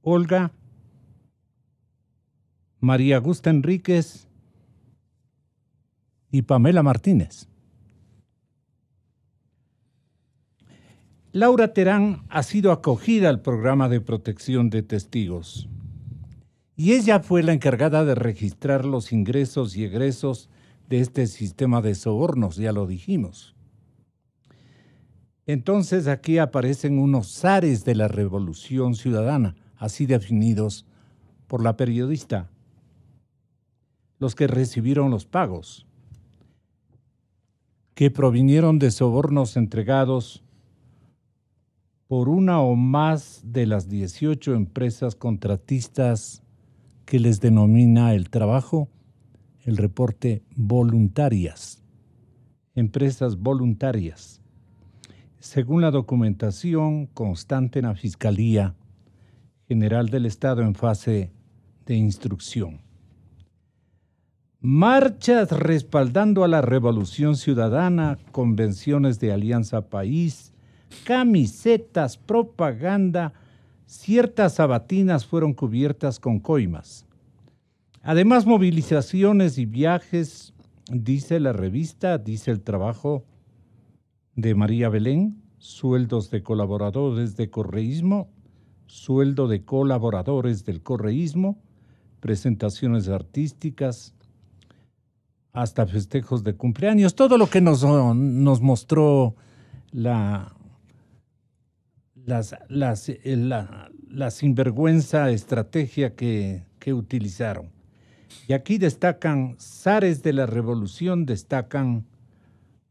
Speaker 5: Olga, María Augusta Enríquez y Pamela Martínez. Laura Terán ha sido acogida al programa de protección de testigos y ella fue la encargada de registrar los ingresos y egresos de este sistema de sobornos, ya lo dijimos. Entonces aquí aparecen unos zares de la Revolución Ciudadana, así definidos por la periodista, los que recibieron los pagos, que provinieron de sobornos entregados por una o más de las 18 empresas contratistas que les denomina el trabajo, el reporte, voluntarias, empresas voluntarias, según la documentación constante en la Fiscalía General del Estado en fase de instrucción. Marchas respaldando a la Revolución Ciudadana, convenciones de Alianza País, camisetas, propaganda, ciertas sabatinas fueron cubiertas con coimas. Además, movilizaciones y viajes, dice la revista, dice el trabajo de María Belén, sueldos de colaboradores de correísmo, sueldo de colaboradores del correísmo, presentaciones artísticas, hasta festejos de cumpleaños, todo lo que nos mostró la sinvergüenza estrategia que utilizaron. Y aquí destacan zares de la revolución, destacan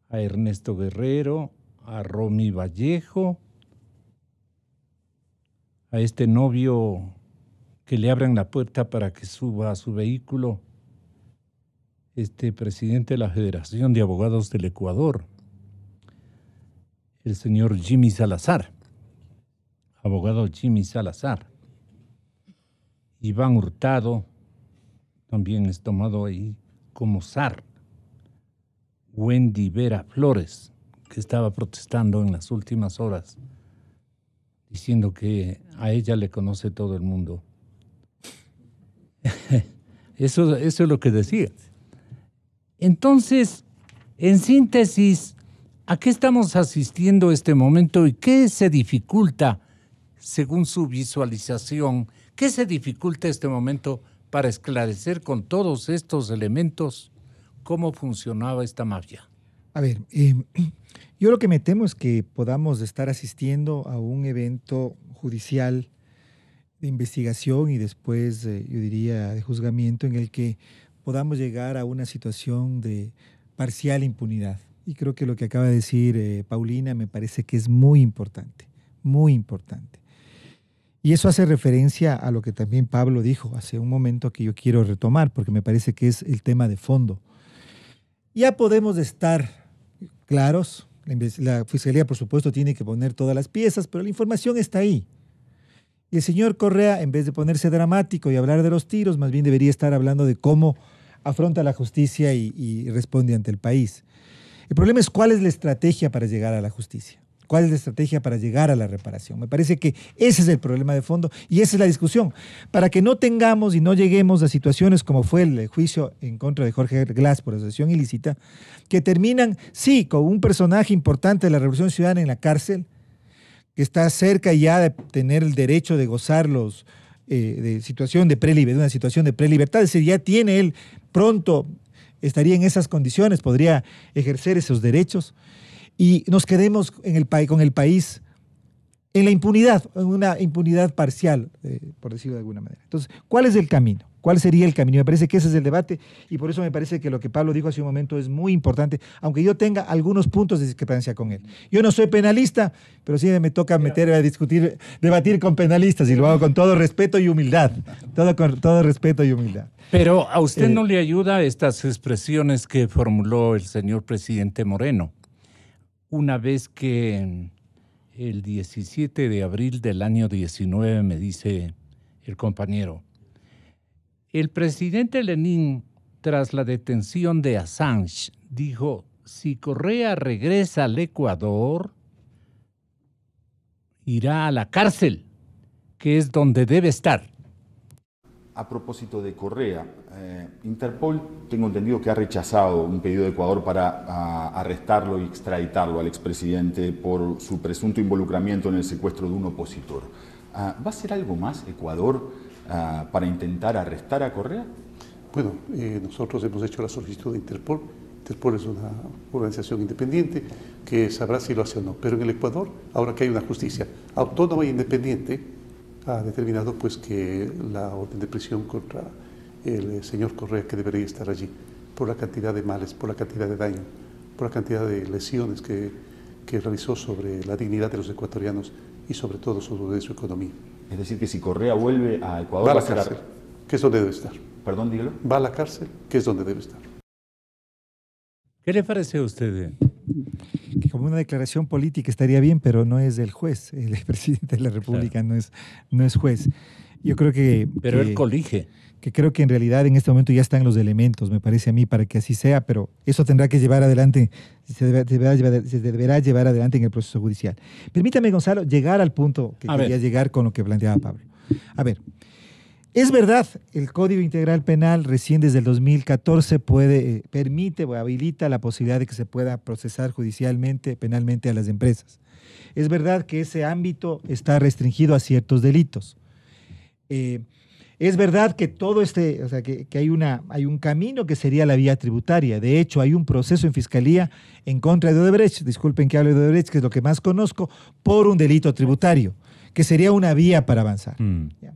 Speaker 5: a Ernesto Guerrero, a Romy Vallejo, a este novio que le abren la puerta para que suba a su vehículo, este presidente de la Federación de Abogados del Ecuador, el señor Jimmy Salazar, abogado Jimmy Salazar. Iván Hurtado también es tomado ahí como zar. Wendy Vera Flores, que estaba protestando en las últimas horas, diciendo que a ella le conoce todo el mundo. Eso es lo que decía. Entonces, en síntesis, ¿a qué estamos asistiendo este momento y qué se dificulta, según su visualización, qué se dificulta este momento para esclarecer con todos estos elementos cómo funcionaba esta mafia?
Speaker 7: A ver, yo lo que me temo es que podamos estar asistiendo a un evento judicial de investigación y después, yo diría, de juzgamiento en el que podamos llegar a una situación de parcial impunidad. Y creo que lo que acaba de decir Paulina me parece que es muy importante, muy importante. Y eso hace referencia a lo que también Pablo dijo hace un momento, que yo quiero retomar porque me parece que es el tema de fondo. Ya podemos estar claros, la Fiscalía por supuesto tiene que poner todas las piezas, pero la información está ahí. Y el señor Correa, en vez de ponerse dramático y hablar de los tiros, más bien debería estar hablando de cómo afronta la justicia y responde ante el país. El problema es cuál es la estrategia para llegar a la justicia. ¿Cuál es la estrategia para llegar a la reparación? Me parece que ese es el problema de fondo y esa es la discusión. Para que no tengamos y no lleguemos a situaciones como fue el juicio en contra de Jorge Glass por asociación ilícita, que terminan, sí, con un personaje importante de la Revolución Ciudadana en la cárcel, que está cerca ya de tener el derecho de gozar los de situación de una situación de prelibertad, es decir, ya tiene él pronto, estaría en esas condiciones, podría ejercer esos derechos, y nos quedemos con el país en la impunidad, en una impunidad parcial, por decirlo de alguna manera. Entonces, ¿cuál es el camino? ¿Cuál sería el camino? Me parece que ese es el debate, y por eso me parece que lo que Pablo dijo hace un momento es muy importante, aunque yo tenga algunos puntos de discrepancia con él. Yo no soy penalista, pero sí me toca meter a debatir con penalistas, y lo hago con todo respeto y humildad. Con todo respeto y humildad.
Speaker 5: Pero a usted no le ayuda estas expresiones que formuló el señor presidente Moreno, una vez que el 17 de abril del año 19 me dice el compañero, el presidente Lenin, tras la detención de Assange, dijo, si Correa regresa al Ecuador, irá a la cárcel, que es donde debe estar.
Speaker 14: A propósito de Correa, Interpol, tengo entendido que ha rechazado un pedido de Ecuador para arrestarlo y extraditarlo al expresidente por su presunto involucramiento en el secuestro de un opositor. ¿Va a hacer algo más Ecuador para intentar arrestar a Correa?
Speaker 15: Bueno, nosotros hemos hecho la solicitud de Interpol. Interpol es una organización independiente que sabrá si lo hace o no. Pero en el Ecuador, ahora que hay una justicia autónoma e independiente, ha determinado pues que la orden de prisión contra el señor Correa, que debería estar allí, por la cantidad de males, por la cantidad de daño, por la cantidad de lesiones que realizó sobre la dignidad de los ecuatorianos y sobre todo sobre su economía.
Speaker 14: Es decir, que si Correa vuelve a Ecuador
Speaker 15: va a la cárcel, que es donde debe estar.
Speaker 14: Perdón, dígalo.
Speaker 15: Va a la cárcel, que es donde debe estar.
Speaker 5: ¿Qué le parece a usted?
Speaker 7: Que como una declaración política estaría bien, pero no es del juez. El presidente de la República no es juez. Yo creo que...
Speaker 5: Pero él colige.
Speaker 7: Que creo que en realidad en este momento ya están los elementos, me parece a mí, para que así sea, pero eso tendrá que llevar adelante, se deberá llevar adelante en el proceso judicial. Permítame, Gonzalo, llegar al punto que quería llegar con lo que planteaba Pablo. A ver, es verdad, el Código Integral Penal recién desde el 2014 permite o habilita la posibilidad de que se pueda procesar judicialmente, penalmente a las empresas. Es verdad que ese ámbito está restringido a ciertos delitos. Es verdad que todo que hay un camino que sería la vía tributaria. De hecho, hay un proceso en Fiscalía en contra de Odebrecht, disculpen que hable de Odebrecht, que es lo que más conozco, por un delito tributario, que sería una vía para avanzar. ¿Ya?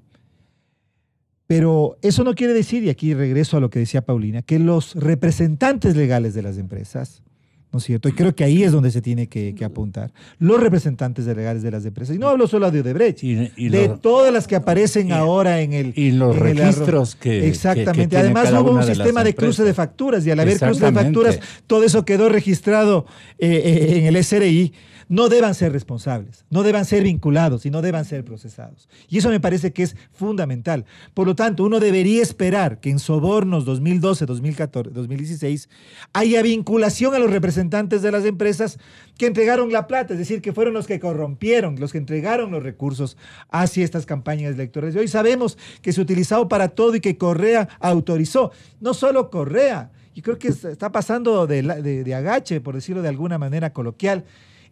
Speaker 7: Pero eso no quiere decir, y aquí regreso a lo que decía Paulina, que los representantes legales de las empresas, ¿no es cierto? Y creo que ahí es donde se tiene que apuntar. Los representantes legales de las empresas. Y no hablo solo de Odebrecht, de todas las que aparecen ahora en el...
Speaker 5: Y los registros que...
Speaker 7: Exactamente. Además hubo un sistema de cruce de facturas, y al haber cruce de facturas, todo eso quedó registrado en el SRI. No deban ser responsables, no deban ser vinculados y no deban ser procesados. Y eso me parece que es fundamental. Por lo tanto, uno debería esperar que en sobornos 2012, 2014, 2016 haya vinculación a los representantes de las empresas que entregaron la plata, es decir, que fueron los que corrompieron, los que entregaron los recursos hacia estas campañas electorales. Y hoy sabemos que se ha utilizado para todo y que Correa autorizó. No solo Correa, y creo que está pasando de agache, por decirlo de alguna manera coloquial.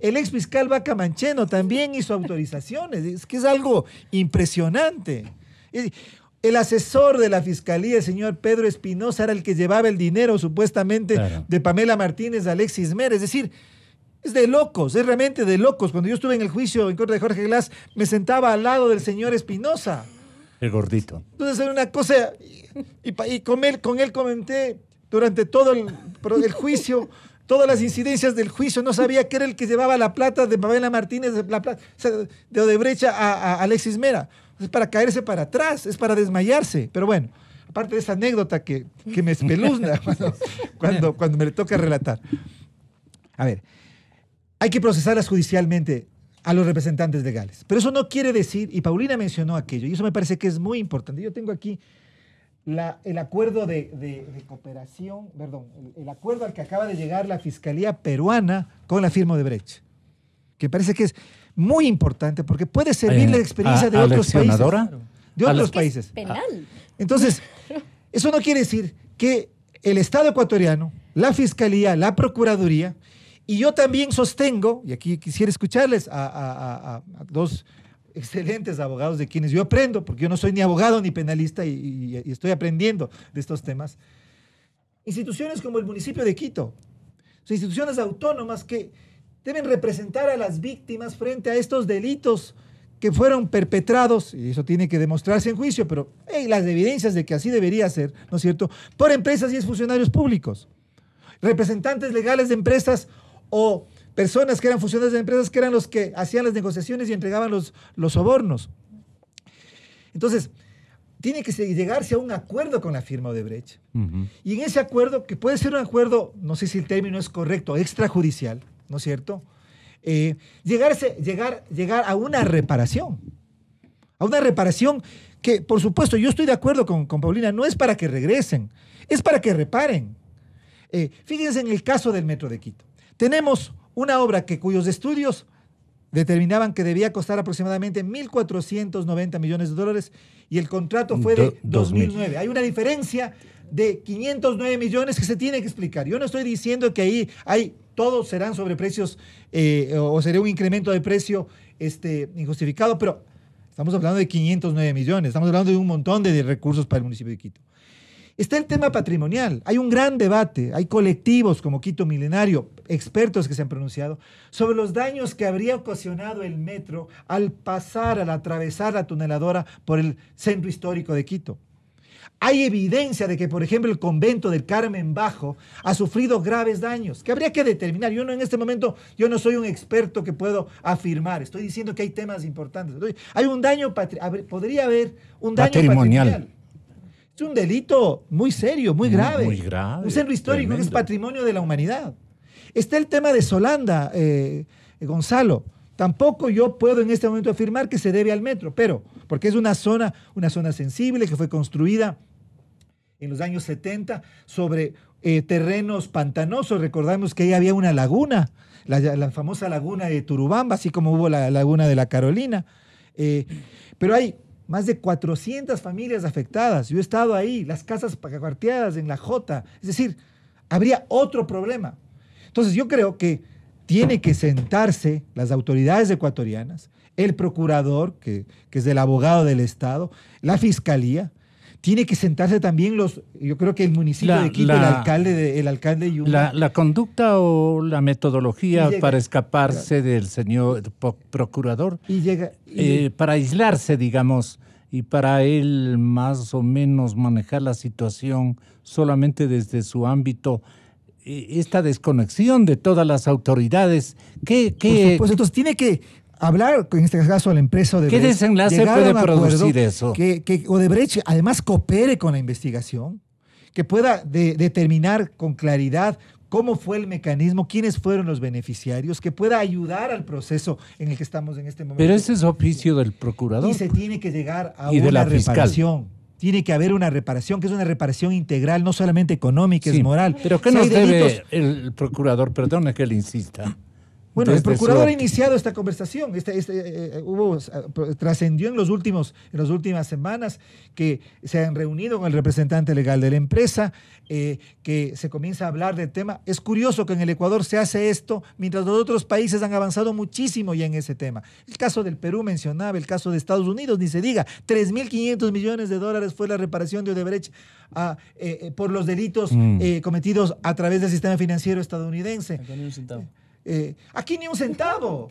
Speaker 7: El ex fiscal Vaca Mancheno también hizo autorizaciones. Es que es algo impresionante. El asesor de la fiscalía, el señor Pedro Espinosa, era el que llevaba el dinero supuestamente de Pamela Martínez a Alexis Mer. Es decir, es de locos, es realmente de locos. Cuando yo estuve en el juicio en contra de Jorge Glass, me sentaba al lado del señor Espinosa.
Speaker 5: El gordito.
Speaker 7: Entonces era una cosa, y con él comenté durante todo el juicio, todas las incidencias del juicio. No sabía que era el que llevaba la plata de Pamela Martínez, de Odebrecht a Alexis Mera. Es para caerse para atrás, es para desmayarse. Pero bueno, aparte de esa anécdota que me espeluzna cuando me le toca relatar. A ver, hay que procesarlas judicialmente a los representantes legales. Pero eso no quiere decir, y Paulina mencionó aquello, y eso me parece que es muy importante. Yo tengo aquí el acuerdo de cooperación, el acuerdo al que acaba de llegar la Fiscalía peruana con la firma Odebrecht, que parece que es muy importante porque puede servir la experiencia de otros países. De otros países.
Speaker 8: Es penal.
Speaker 7: Entonces, eso no quiere decir que el Estado ecuatoriano, la Fiscalía, la Procuraduría, y yo también sostengo, y aquí quisiera escucharles a dos excelentes abogados de quienes yo aprendo, porque yo no soy ni abogado ni penalista y estoy aprendiendo de estos temas. Instituciones como el municipio de Quito, son instituciones autónomas que deben representar a las víctimas frente a estos delitos que fueron perpetrados, y eso tiene que demostrarse en juicio, pero hay las evidencias de que así debería ser, ¿no es cierto?, por empresas y exfuncionarios públicos, representantes legales de empresas o personas que eran funcionarios de empresas que eran los que hacían las negociaciones y entregaban los sobornos. Entonces, tiene que llegarse a un acuerdo con la firma Odebrecht. Y en ese acuerdo, que puede ser un acuerdo, no sé si el término es correcto, extrajudicial, ¿no es cierto?, llegar a una reparación. A una reparación que, por supuesto, yo estoy de acuerdo con Paulina, no es para que regresen, es para que reparen. Fíjense en el caso del Metro de Quito. Tenemos una obra cuyos estudios determinaban que debía costar aproximadamente 1.490 millones de dólares y el contrato fue de 2009. Hay una diferencia de 509 millones que se tiene que explicar. Yo no estoy diciendo que ahí todos serán sobreprecios o sería un incremento de precio injustificado, pero estamos hablando de 509 millones, estamos hablando de un montón de recursos para el municipio de Quito. Está el tema patrimonial. Hay un gran debate, hay colectivos como Quito Milenario, expertos que se han pronunciado sobre los daños que habría ocasionado el metro al atravesar la tuneladora por el centro histórico de Quito. Hay evidencia de que, por ejemplo, el convento del Carmen Bajo ha sufrido graves daños, que habría que determinar. En este momento, yo no soy un experto que puedo afirmar. Estoy diciendo que hay temas importantes. Hay un daño, podría haber un daño patrimonial. Es un delito muy serio, muy grave.
Speaker 5: Muy grave.
Speaker 7: Un centro histórico que es patrimonio de la humanidad. Está el tema de Solanda, Gonzalo. Tampoco yo puedo en este momento afirmar que se debe al metro, pero porque es una zona sensible que fue construida en los años 70 sobre terrenos pantanosos. Recordamos que ahí había una laguna, la famosa laguna de Turubamba, así como hubo la laguna de la Carolina. Pero hay más de 400 familias afectadas. Yo he estado ahí, las casas cuarteadas en la Jota. Es decir, habría otro problema. Entonces yo creo que tiene que sentarse las autoridades ecuatorianas, el procurador, que es el abogado del Estado, la fiscalía, tiene que sentarse también yo creo que el municipio de Quito, el alcalde Yunda.
Speaker 5: La conducta o la metodología para escaparse del señor procurador, para aislarse, digamos, y para él más o menos manejar la situación solamente desde su ámbito, esta desconexión de todas las autoridades.
Speaker 7: Pues entonces tiene que hablar, en este caso, a la empresa Odebrecht.
Speaker 5: ¿Qué desenlace puede producir eso?
Speaker 7: Que Odebrecht además coopere con la investigación, que pueda determinar con claridad cómo fue el mecanismo, quiénes fueron los beneficiarios, que pueda ayudar al proceso en el que estamos en este momento.
Speaker 5: Pero ese es oficio del procurador.
Speaker 7: Y se tiene que llegar a una reparación. Tiene que haber una reparación, que es una reparación integral, no solamente económica, es moral.
Speaker 5: Pero ¿qué nos debe el procurador? Perdone que le insista.
Speaker 7: Bueno, el procurador ha iniciado esta conversación, trascendió en las últimas semanas que se han reunido con el representante legal de la empresa, que se comienza a hablar del tema. Es curioso que en el Ecuador se hace esto mientras los otros países han avanzado muchísimo ya en ese tema. El caso del Perú mencionaba, el caso de Estados Unidos, ni se diga, 3.500 millones de dólares fue la reparación de Odebrecht por los delitos cometidos a través del sistema financiero estadounidense. Aquí ni un centavo.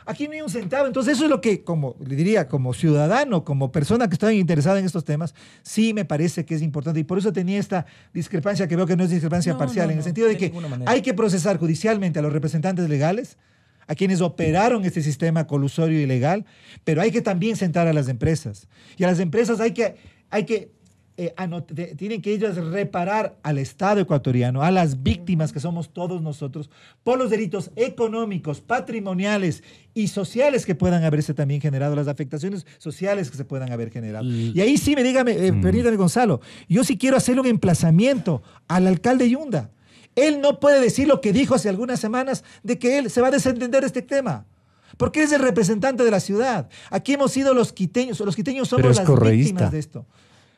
Speaker 7: Aquí no hay un centavo. Entonces eso es lo que, como le diría, como ciudadano, como persona que está interesada en estos temas, sí me parece que es importante. Y por eso tenía esta discrepancia, que veo que no es discrepancia parcial, en el sentido de que hay que procesar judicialmente a los representantes legales, a quienes operaron este sistema colusorio y ilegal, pero hay que también sentar a las empresas. Y a las empresas tienen que ellos reparar al Estado ecuatoriano, a las víctimas que somos todos nosotros, por los delitos económicos, patrimoniales y sociales que puedan haberse también generado, las afectaciones sociales que se puedan haber generado. Y ahí sí permítame, Gonzalo, yo sí quiero hacerle un emplazamiento al alcalde Yunda. Él no puede decir lo que dijo hace algunas semanas de que él se va a desentender de este tema. Porque él es el representante de la ciudad. Aquí hemos sido los quiteños somos las víctimas de esto.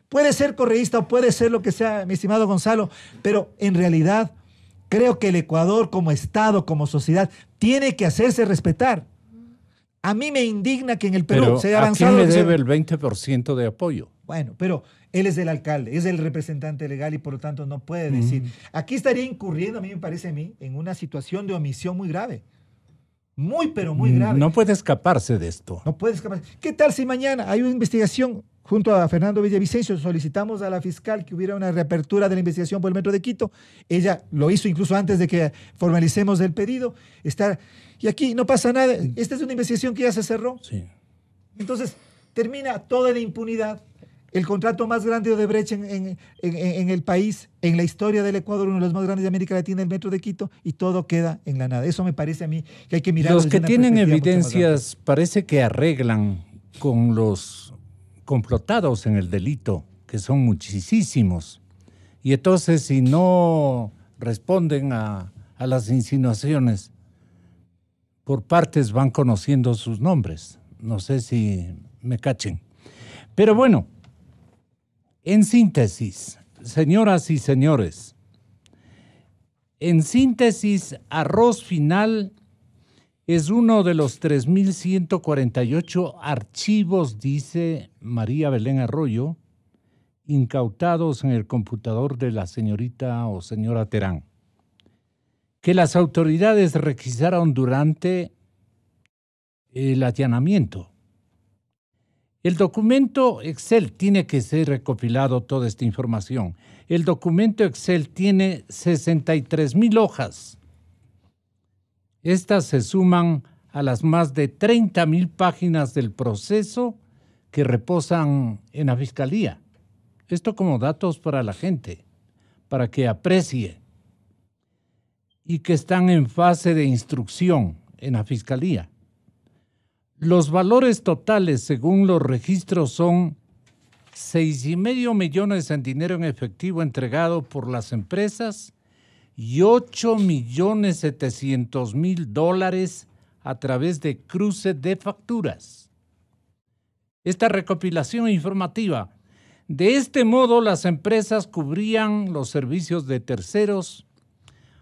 Speaker 7: Puede ser correísta o puede ser lo que sea, mi estimado Gonzalo, pero en realidad creo que el Ecuador como Estado, como sociedad, tiene que hacerse respetar. A mí me indigna que en el Perú
Speaker 5: pero
Speaker 7: se haya
Speaker 5: ¿a
Speaker 7: avanzado.
Speaker 5: quién le debe el 20% de apoyo?
Speaker 7: Bueno, pero él es el alcalde, es el representante legal y por lo tanto no puede decir. Aquí estaría incurriendo, a mí me parece en una situación de omisión muy grave. Muy, pero muy grave.
Speaker 5: No puede escaparse de esto.
Speaker 7: No puede escaparse. ¿Qué tal si mañana hay una investigación junto a Fernando Villavicencio? Solicitamos a la fiscal que hubiera una reapertura de la investigación por el Metro de Quito. Ella lo hizo incluso antes de que formalicemos el pedido. Y aquí no pasa nada. Esta es una investigación que ya se cerró.
Speaker 5: Sí.
Speaker 7: Entonces, termina toda la impunidad. El contrato más grande de Odebrecht en el país, en la historia del Ecuador, uno de los más grandes de América Latina, el Metro de Quito, y todo queda en la nada. Eso me parece a mí que hay que mirar.
Speaker 5: Los que tienen evidencias parece que arreglan con los complotados en el delito, que son muchísimos. Y entonces, si no responden a las insinuaciones, por partes van conociendo sus nombres. No sé si me cachen. Pero bueno, en síntesis, señoras y señores, en síntesis, Arroz Final es uno de los 3.148 archivos, dice María Belén Arroyo, incautados en el computador de la señorita o señora Terán, que las autoridades requisaron durante el allanamiento. El documento Excel tiene que ser recopilado toda esta información. El documento Excel tiene 63,000 hojas. Estas se suman a las más de 30,000 páginas del proceso que reposan en la Fiscalía. Esto como datos para la gente, para que aprecie, y que están en fase de instrucción en la Fiscalía. Los valores totales, según los registros, son 6,5 millones en dinero en efectivo entregado por las empresas y 8,700,000 dólares a través de cruce de facturas. Esta recopilación informativa. De este modo, las empresas cubrían los servicios de terceros,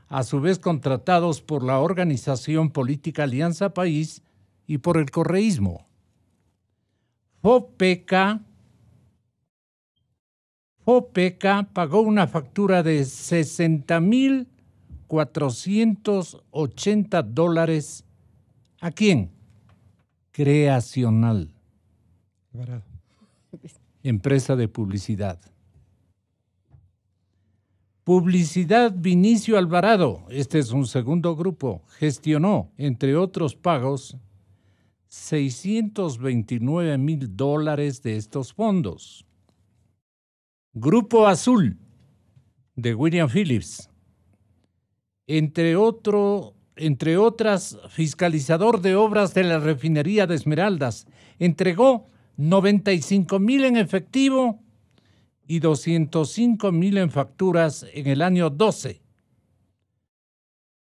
Speaker 5: a su vez contratados por la organización política Alianza País y por el correísmo. FOPECA pagó una factura de 60,480 dólares. ¿A quién? Creacional. Empresa de publicidad. Publicidad Vinicio Alvarado, este es un segundo grupo, gestionó, entre otros pagos, 629,000 dólares de estos fondos. Grupo Azul, de William Phillips, entre otras, fiscalizador de obras de la refinería de Esmeraldas, entregó 95,000 en efectivo y 205,000 en facturas en el año 12.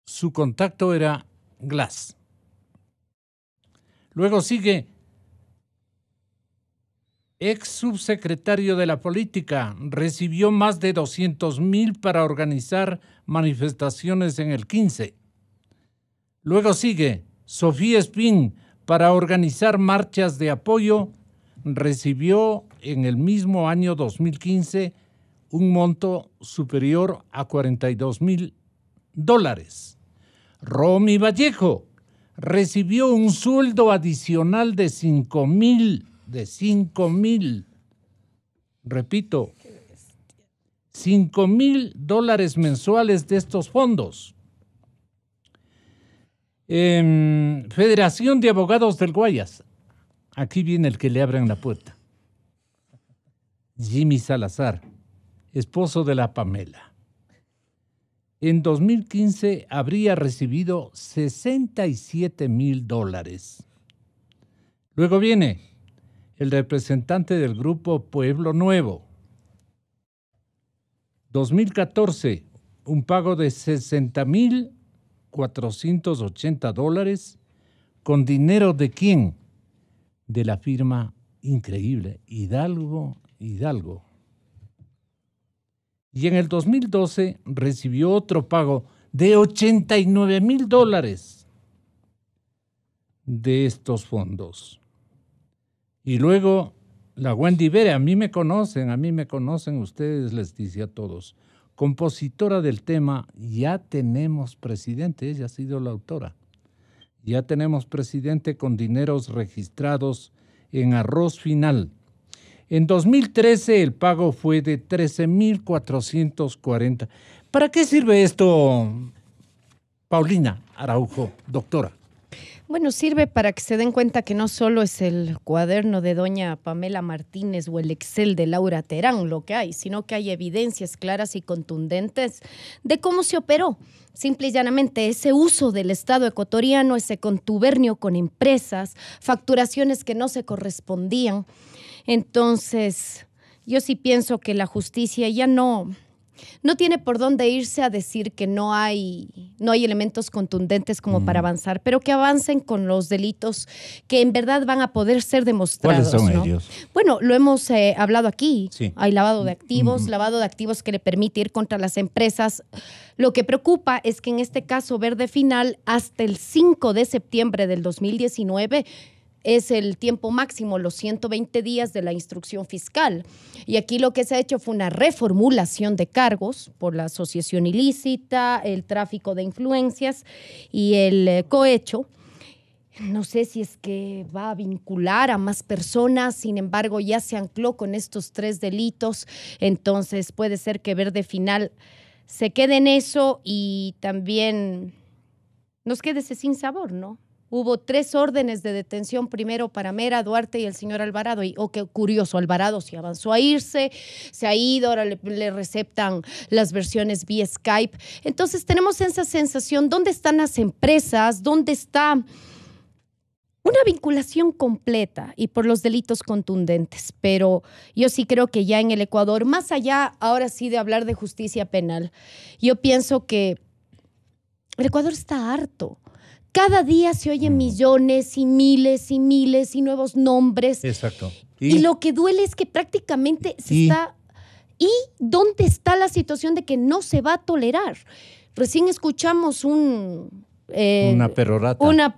Speaker 5: Su contacto era Glass. Luego sigue ex subsecretario de la política, recibió más de 200,000 para organizar manifestaciones en el 15. Luego sigue Sofía Espín, para organizar marchas de apoyo, recibió en el mismo año 2015 un monto superior a 42,000 dólares. Romy Vallejo recibió un sueldo adicional de 5,000. Repito, 5,000 dólares mensuales de estos fondos. Federación de Abogados del Guayas. Aquí viene el que le abren la puerta. Jimmy Salazar, esposo de la Pamela. En 2015 habría recibido 67,000 dólares. Luego viene el representante del grupo Pueblo Nuevo. 2014, un pago de 60,480 dólares. ¿Con dinero de quién? De la firma increíble, Hidalgo. Y en el 2012 recibió otro pago de 89,000 dólares. de estos fondos. Y luego la Wendy Bere, a mí me conocen ustedes, les dice a todos, compositora del tema Ya tenemos presidente, ella ha sido la autora. Ya tenemos presidente con dineros registrados en arroz final. En 2013 el pago fue de 13.440. ¿Para qué sirve esto, Paulina Araujo, doctora?
Speaker 8: Bueno, sirve para que se den cuenta que no solo es el cuaderno de doña Pamela Martínez o el Excel de Laura Terán lo que hay, sino que hay evidencias claras y contundentes de cómo se operó. Simple y llanamente ese uso del Estado ecuatoriano, ese contubernio con empresas, facturaciones que no se correspondían. Entonces, yo sí pienso que la justicia ya no tiene por dónde irse a decir que no hay elementos contundentes como para avanzar, pero que avancen con los delitos que en verdad van a poder ser demostrados.
Speaker 5: ¿Cuáles son
Speaker 8: ¿no?
Speaker 5: ellos?
Speaker 8: Bueno, lo hemos hablado aquí.
Speaker 5: Sí.
Speaker 8: Hay lavado de activos que le permite ir contra las empresas. Lo que preocupa es que en este caso Verde Final, hasta el 5 de septiembre del 2019, es el tiempo máximo, los 120 días de la instrucción fiscal. Y aquí lo que se ha hecho fue una reformulación de cargos por la asociación ilícita, el tráfico de influencias y el cohecho. No sé si es que va a vincular a más personas, sin embargo ya se ancló con estos 3 delitos, entonces puede ser que Verde Final se quede en eso y también nos quede ese sin sabor, ¿no? Hubo 3 órdenes de detención, primero para Mera, Duarte y el señor Alvarado. Y, qué curioso, Alvarado sí avanzó a irse, se ha ido, ahora le receptan las versiones vía Skype. Entonces tenemos esa sensación, ¿dónde están las empresas? ¿Dónde está una vinculación completa y por los delitos contundentes? Pero yo sí creo que ya en el Ecuador, más allá ahora sí de hablar de justicia penal, yo pienso que el Ecuador está harto. Cada día se oyen millones y miles y nuevos nombres.
Speaker 5: Exacto.
Speaker 8: Y lo que duele es que prácticamente se está... ¿Y dónde está la situación de que no se va a tolerar? Recién escuchamos una
Speaker 5: perorata.
Speaker 8: Una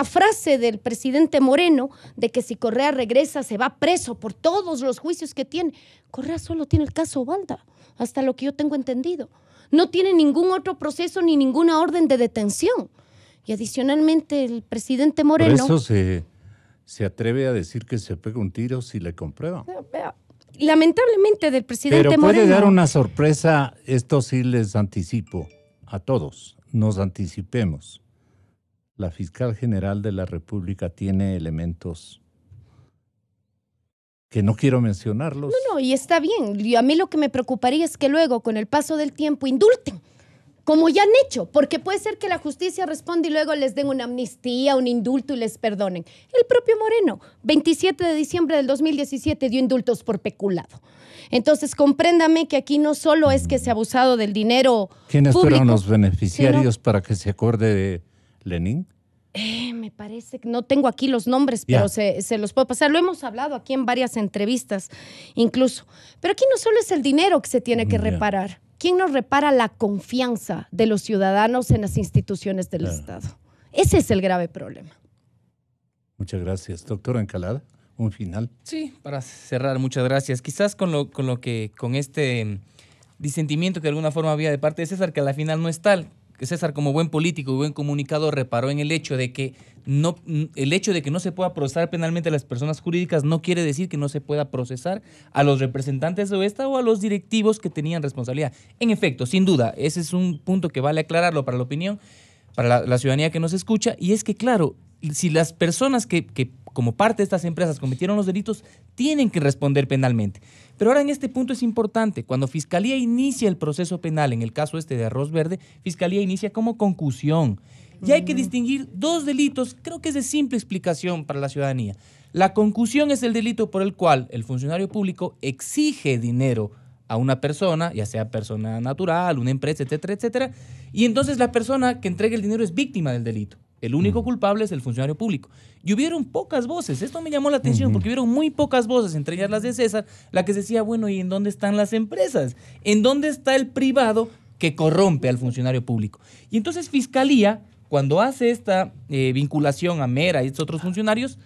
Speaker 8: frase del presidente Moreno de que si Correa regresa se va preso por todos los juicios que tiene. Correa solo tiene el caso Balda, hasta lo que yo tengo entendido. No tiene ningún otro proceso ni ninguna orden de detención. Y adicionalmente el presidente Moreno...
Speaker 5: Por eso se atreve a decir que se pega un tiro si le comprueban.
Speaker 8: Lamentablemente del presidente
Speaker 5: Pero
Speaker 8: Moreno...
Speaker 5: puede dar una sorpresa, esto sí les anticipo a todos, nos anticipemos. La fiscal general de la República tiene elementos que no quiero mencionarlos.
Speaker 8: No, y está bien. Y a mí lo que me preocuparía es que luego, con el paso del tiempo, indulten, como ya han hecho, porque puede ser que la justicia responda y luego les den una amnistía, un indulto y les perdonen. El propio Moreno, 27 de diciembre del 2017, dio indultos por peculado. Entonces, compréndame que aquí no solo es que se ha abusado del dinero
Speaker 5: ¿Quiénes
Speaker 8: público,
Speaker 5: fueron los beneficiarios
Speaker 8: sino,
Speaker 5: para que se acuerde de Lenin?
Speaker 8: Me parece que no tengo aquí los nombres, pero se los puedo pasar. Lo hemos hablado aquí en varias entrevistas incluso. Pero aquí no solo es el dinero que se tiene que reparar. ¿Quién nos repara la confianza de los ciudadanos en las instituciones del Estado? Ese es el grave problema.
Speaker 5: Muchas gracias. Doctora Encalada, un final.
Speaker 9: Sí, para cerrar, muchas gracias. Quizás con este disentimiento que de alguna forma había de parte de César, que a la final no es tal. César, como buen político y buen comunicador, reparó en el hecho de que no se pueda procesar penalmente a las personas jurídicas no quiere decir que no se pueda procesar a los representantes de esta o a los directivos que tenían responsabilidad. En efecto, sin duda, ese es un punto que vale aclararlo para la opinión, para la ciudadanía que nos escucha, y es que, claro, si las personas que como parte de estas empresas cometieron los delitos, tienen que responder penalmente. Pero ahora en este punto es importante, cuando Fiscalía inicia el proceso penal, en el caso de Arroz Verde, Fiscalía inicia como concusión. Y hay que distinguir 2 delitos, creo que es de simple explicación para la ciudadanía. La concusión es el delito por el cual el funcionario público exige dinero a una persona, ya sea persona natural, una empresa, etcétera, etcétera, y entonces la persona que entrega el dinero es víctima del delito. El único culpable es el funcionario público. Y hubieron pocas voces, esto me llamó la atención, porque hubieron muy pocas voces, entre ellas las de César, la que decía, bueno, ¿y en dónde están las empresas? ¿En dónde está el privado que corrompe al funcionario público? Y entonces Fiscalía, cuando hace esta vinculación a Mera y estos otros funcionarios,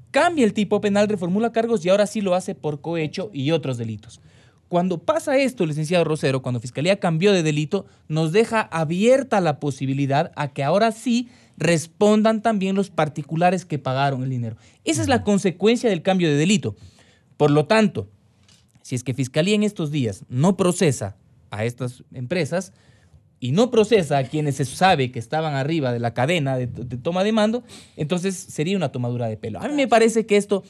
Speaker 9: cambia el tipo penal, reformula cargos y ahora sí lo hace por cohecho y otros delitos. Cuando pasa esto, licenciado Rosero, cuando Fiscalía cambió de delito, nos deja abierta la posibilidad a que ahora sí respondan también los particulares que pagaron el dinero. Esa es la consecuencia del cambio de delito. Por lo tanto, si es que Fiscalía en estos días no procesa a estas empresas y no procesa a quienes se sabe que estaban arriba de la cadena de toma de mando, entonces sería una tomadura de pelo. A mí me parece que esto...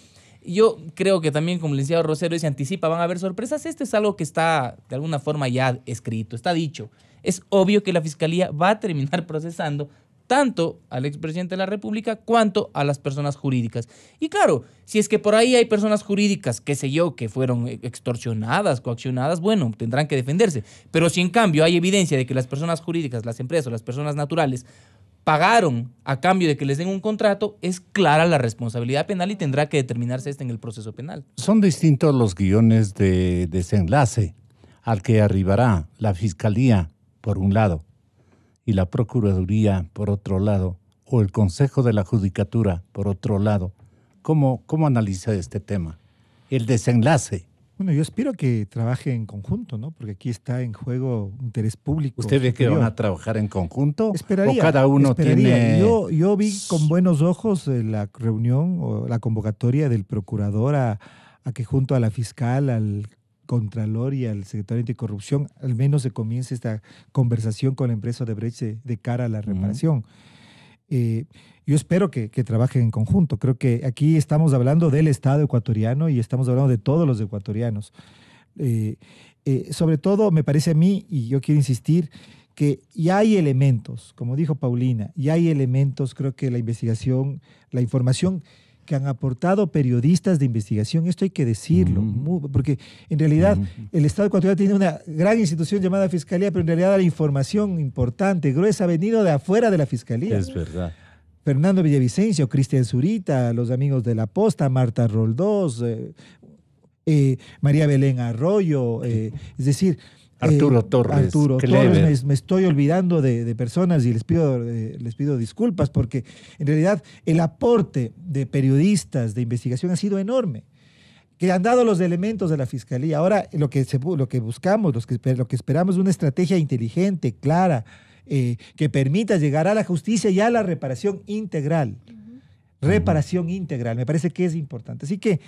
Speaker 9: Yo creo que también, como el licenciado Rosero se anticipa, van a haber sorpresas. Esto es algo que está de alguna forma ya escrito, está dicho. Es obvio que la Fiscalía va a terminar procesando tanto al expresidente de la República cuanto a las personas jurídicas. Y claro, si es que por ahí hay personas jurídicas, qué sé yo, que fueron extorsionadas, coaccionadas, bueno, tendrán que defenderse. Pero si en cambio hay evidencia de que las personas jurídicas, las empresas o las personas naturales pagaron a cambio de que les den un contrato, es clara la responsabilidad penal y tendrá que determinarse en el proceso penal.
Speaker 5: Son distintos los guiones de desenlace al que arribará la Fiscalía, por un lado, y la Procuraduría, por otro lado, o el Consejo de la Judicatura, por otro lado. ¿Cómo analiza este tema? El desenlace.
Speaker 7: Bueno, yo espero que trabaje en conjunto, ¿no? Porque aquí está en juego interés público.
Speaker 5: ¿Usted ve
Speaker 7: superior.
Speaker 5: que van a trabajar en conjunto?
Speaker 7: Esperaría.
Speaker 5: ¿O cada uno tiene...?
Speaker 7: Yo vi con buenos ojos la reunión o la convocatoria del procurador a que junto a la fiscal, al contralor y al secretario anticorrupción, al menos se comience esta conversación con la empresa Odebrecht de cara a la reparación. Yo espero que trabajen en conjunto. Creo que aquí estamos hablando del Estado ecuatoriano y estamos hablando de todos los ecuatorianos. Sobre todo, me parece a mí, y yo quiero insistir, que ya hay elementos, como dijo Paulina, ya hay elementos, creo que la investigación, la información que han aportado periodistas de investigación, esto hay que decirlo, porque en realidad el Estado ecuatoriano tiene una gran institución llamada Fiscalía, pero en realidad la información importante, gruesa, ha venido de afuera de la Fiscalía.
Speaker 5: Es verdad.
Speaker 7: Fernando Villavicencio, Cristian Zurita, los amigos de La Posta, Marta Roldós, María Belén Arroyo, es decir...
Speaker 5: Arturo Torres.
Speaker 7: Me estoy olvidando de personas y les pido disculpas porque en realidad el aporte de periodistas de investigación ha sido enorme, que han dado los elementos de la Fiscalía. Ahora lo que buscamos, lo que esperamos es una estrategia inteligente, clara, que permita llegar a la justicia y a la reparación integral. Reparación integral, me parece que es importante. Así que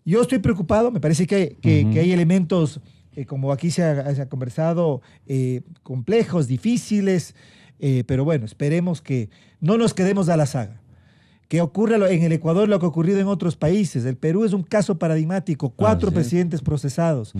Speaker 7: yo estoy preocupado, me parece que hay elementos... como aquí se ha conversado, complejos, difíciles, pero bueno, esperemos que no nos quedemos a la saga. Que ocurra en el Ecuador lo que ha ocurrido en otros países. El Perú es un caso paradigmático, 4 presidentes procesados,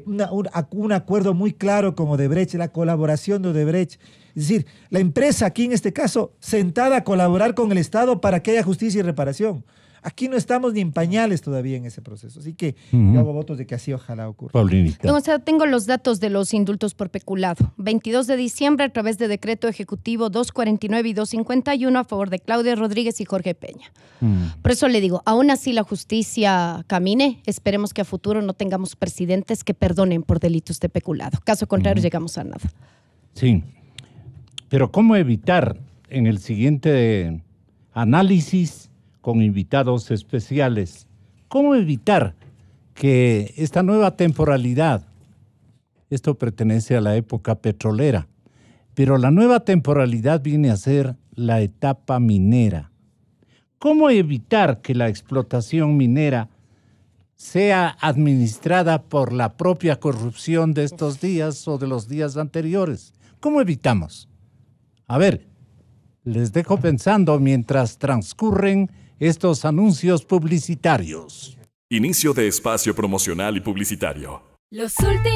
Speaker 7: un acuerdo muy claro con Odebrecht, la colaboración de Odebrecht. Es decir, la empresa aquí en este caso sentada a colaborar con el Estado para que haya justicia y reparación. Aquí no estamos ni en pañales todavía en ese proceso. Así que yo hago votos de que así ojalá ocurra.
Speaker 5: Paulinita.
Speaker 8: No, o sea, tengo los datos de los indultos por peculado. 22 de diciembre a través de decreto ejecutivo 249 y 251 a favor de Claudia Rodríguez y Jorge Peña. Por eso le digo, aún así la justicia camine. Esperemos que a futuro no tengamos presidentes que perdonen por delitos de peculado. Caso contrario, llegamos a nada.
Speaker 5: Sí. Pero ¿cómo evitar en el siguiente análisis con invitados especiales? ¿Cómo evitar que esta nueva temporalidad, esto pertenece a la época petrolera, pero la nueva temporalidad viene a ser la etapa minera? ¿Cómo evitar que la explotación minera sea administrada por la propia corrupción de estos días o de los días anteriores? ¿Cómo evitamos? A ver, les dejo pensando mientras transcurren estos anuncios publicitarios.
Speaker 1: Inicio de espacio promocional y publicitario.
Speaker 16: Los últimos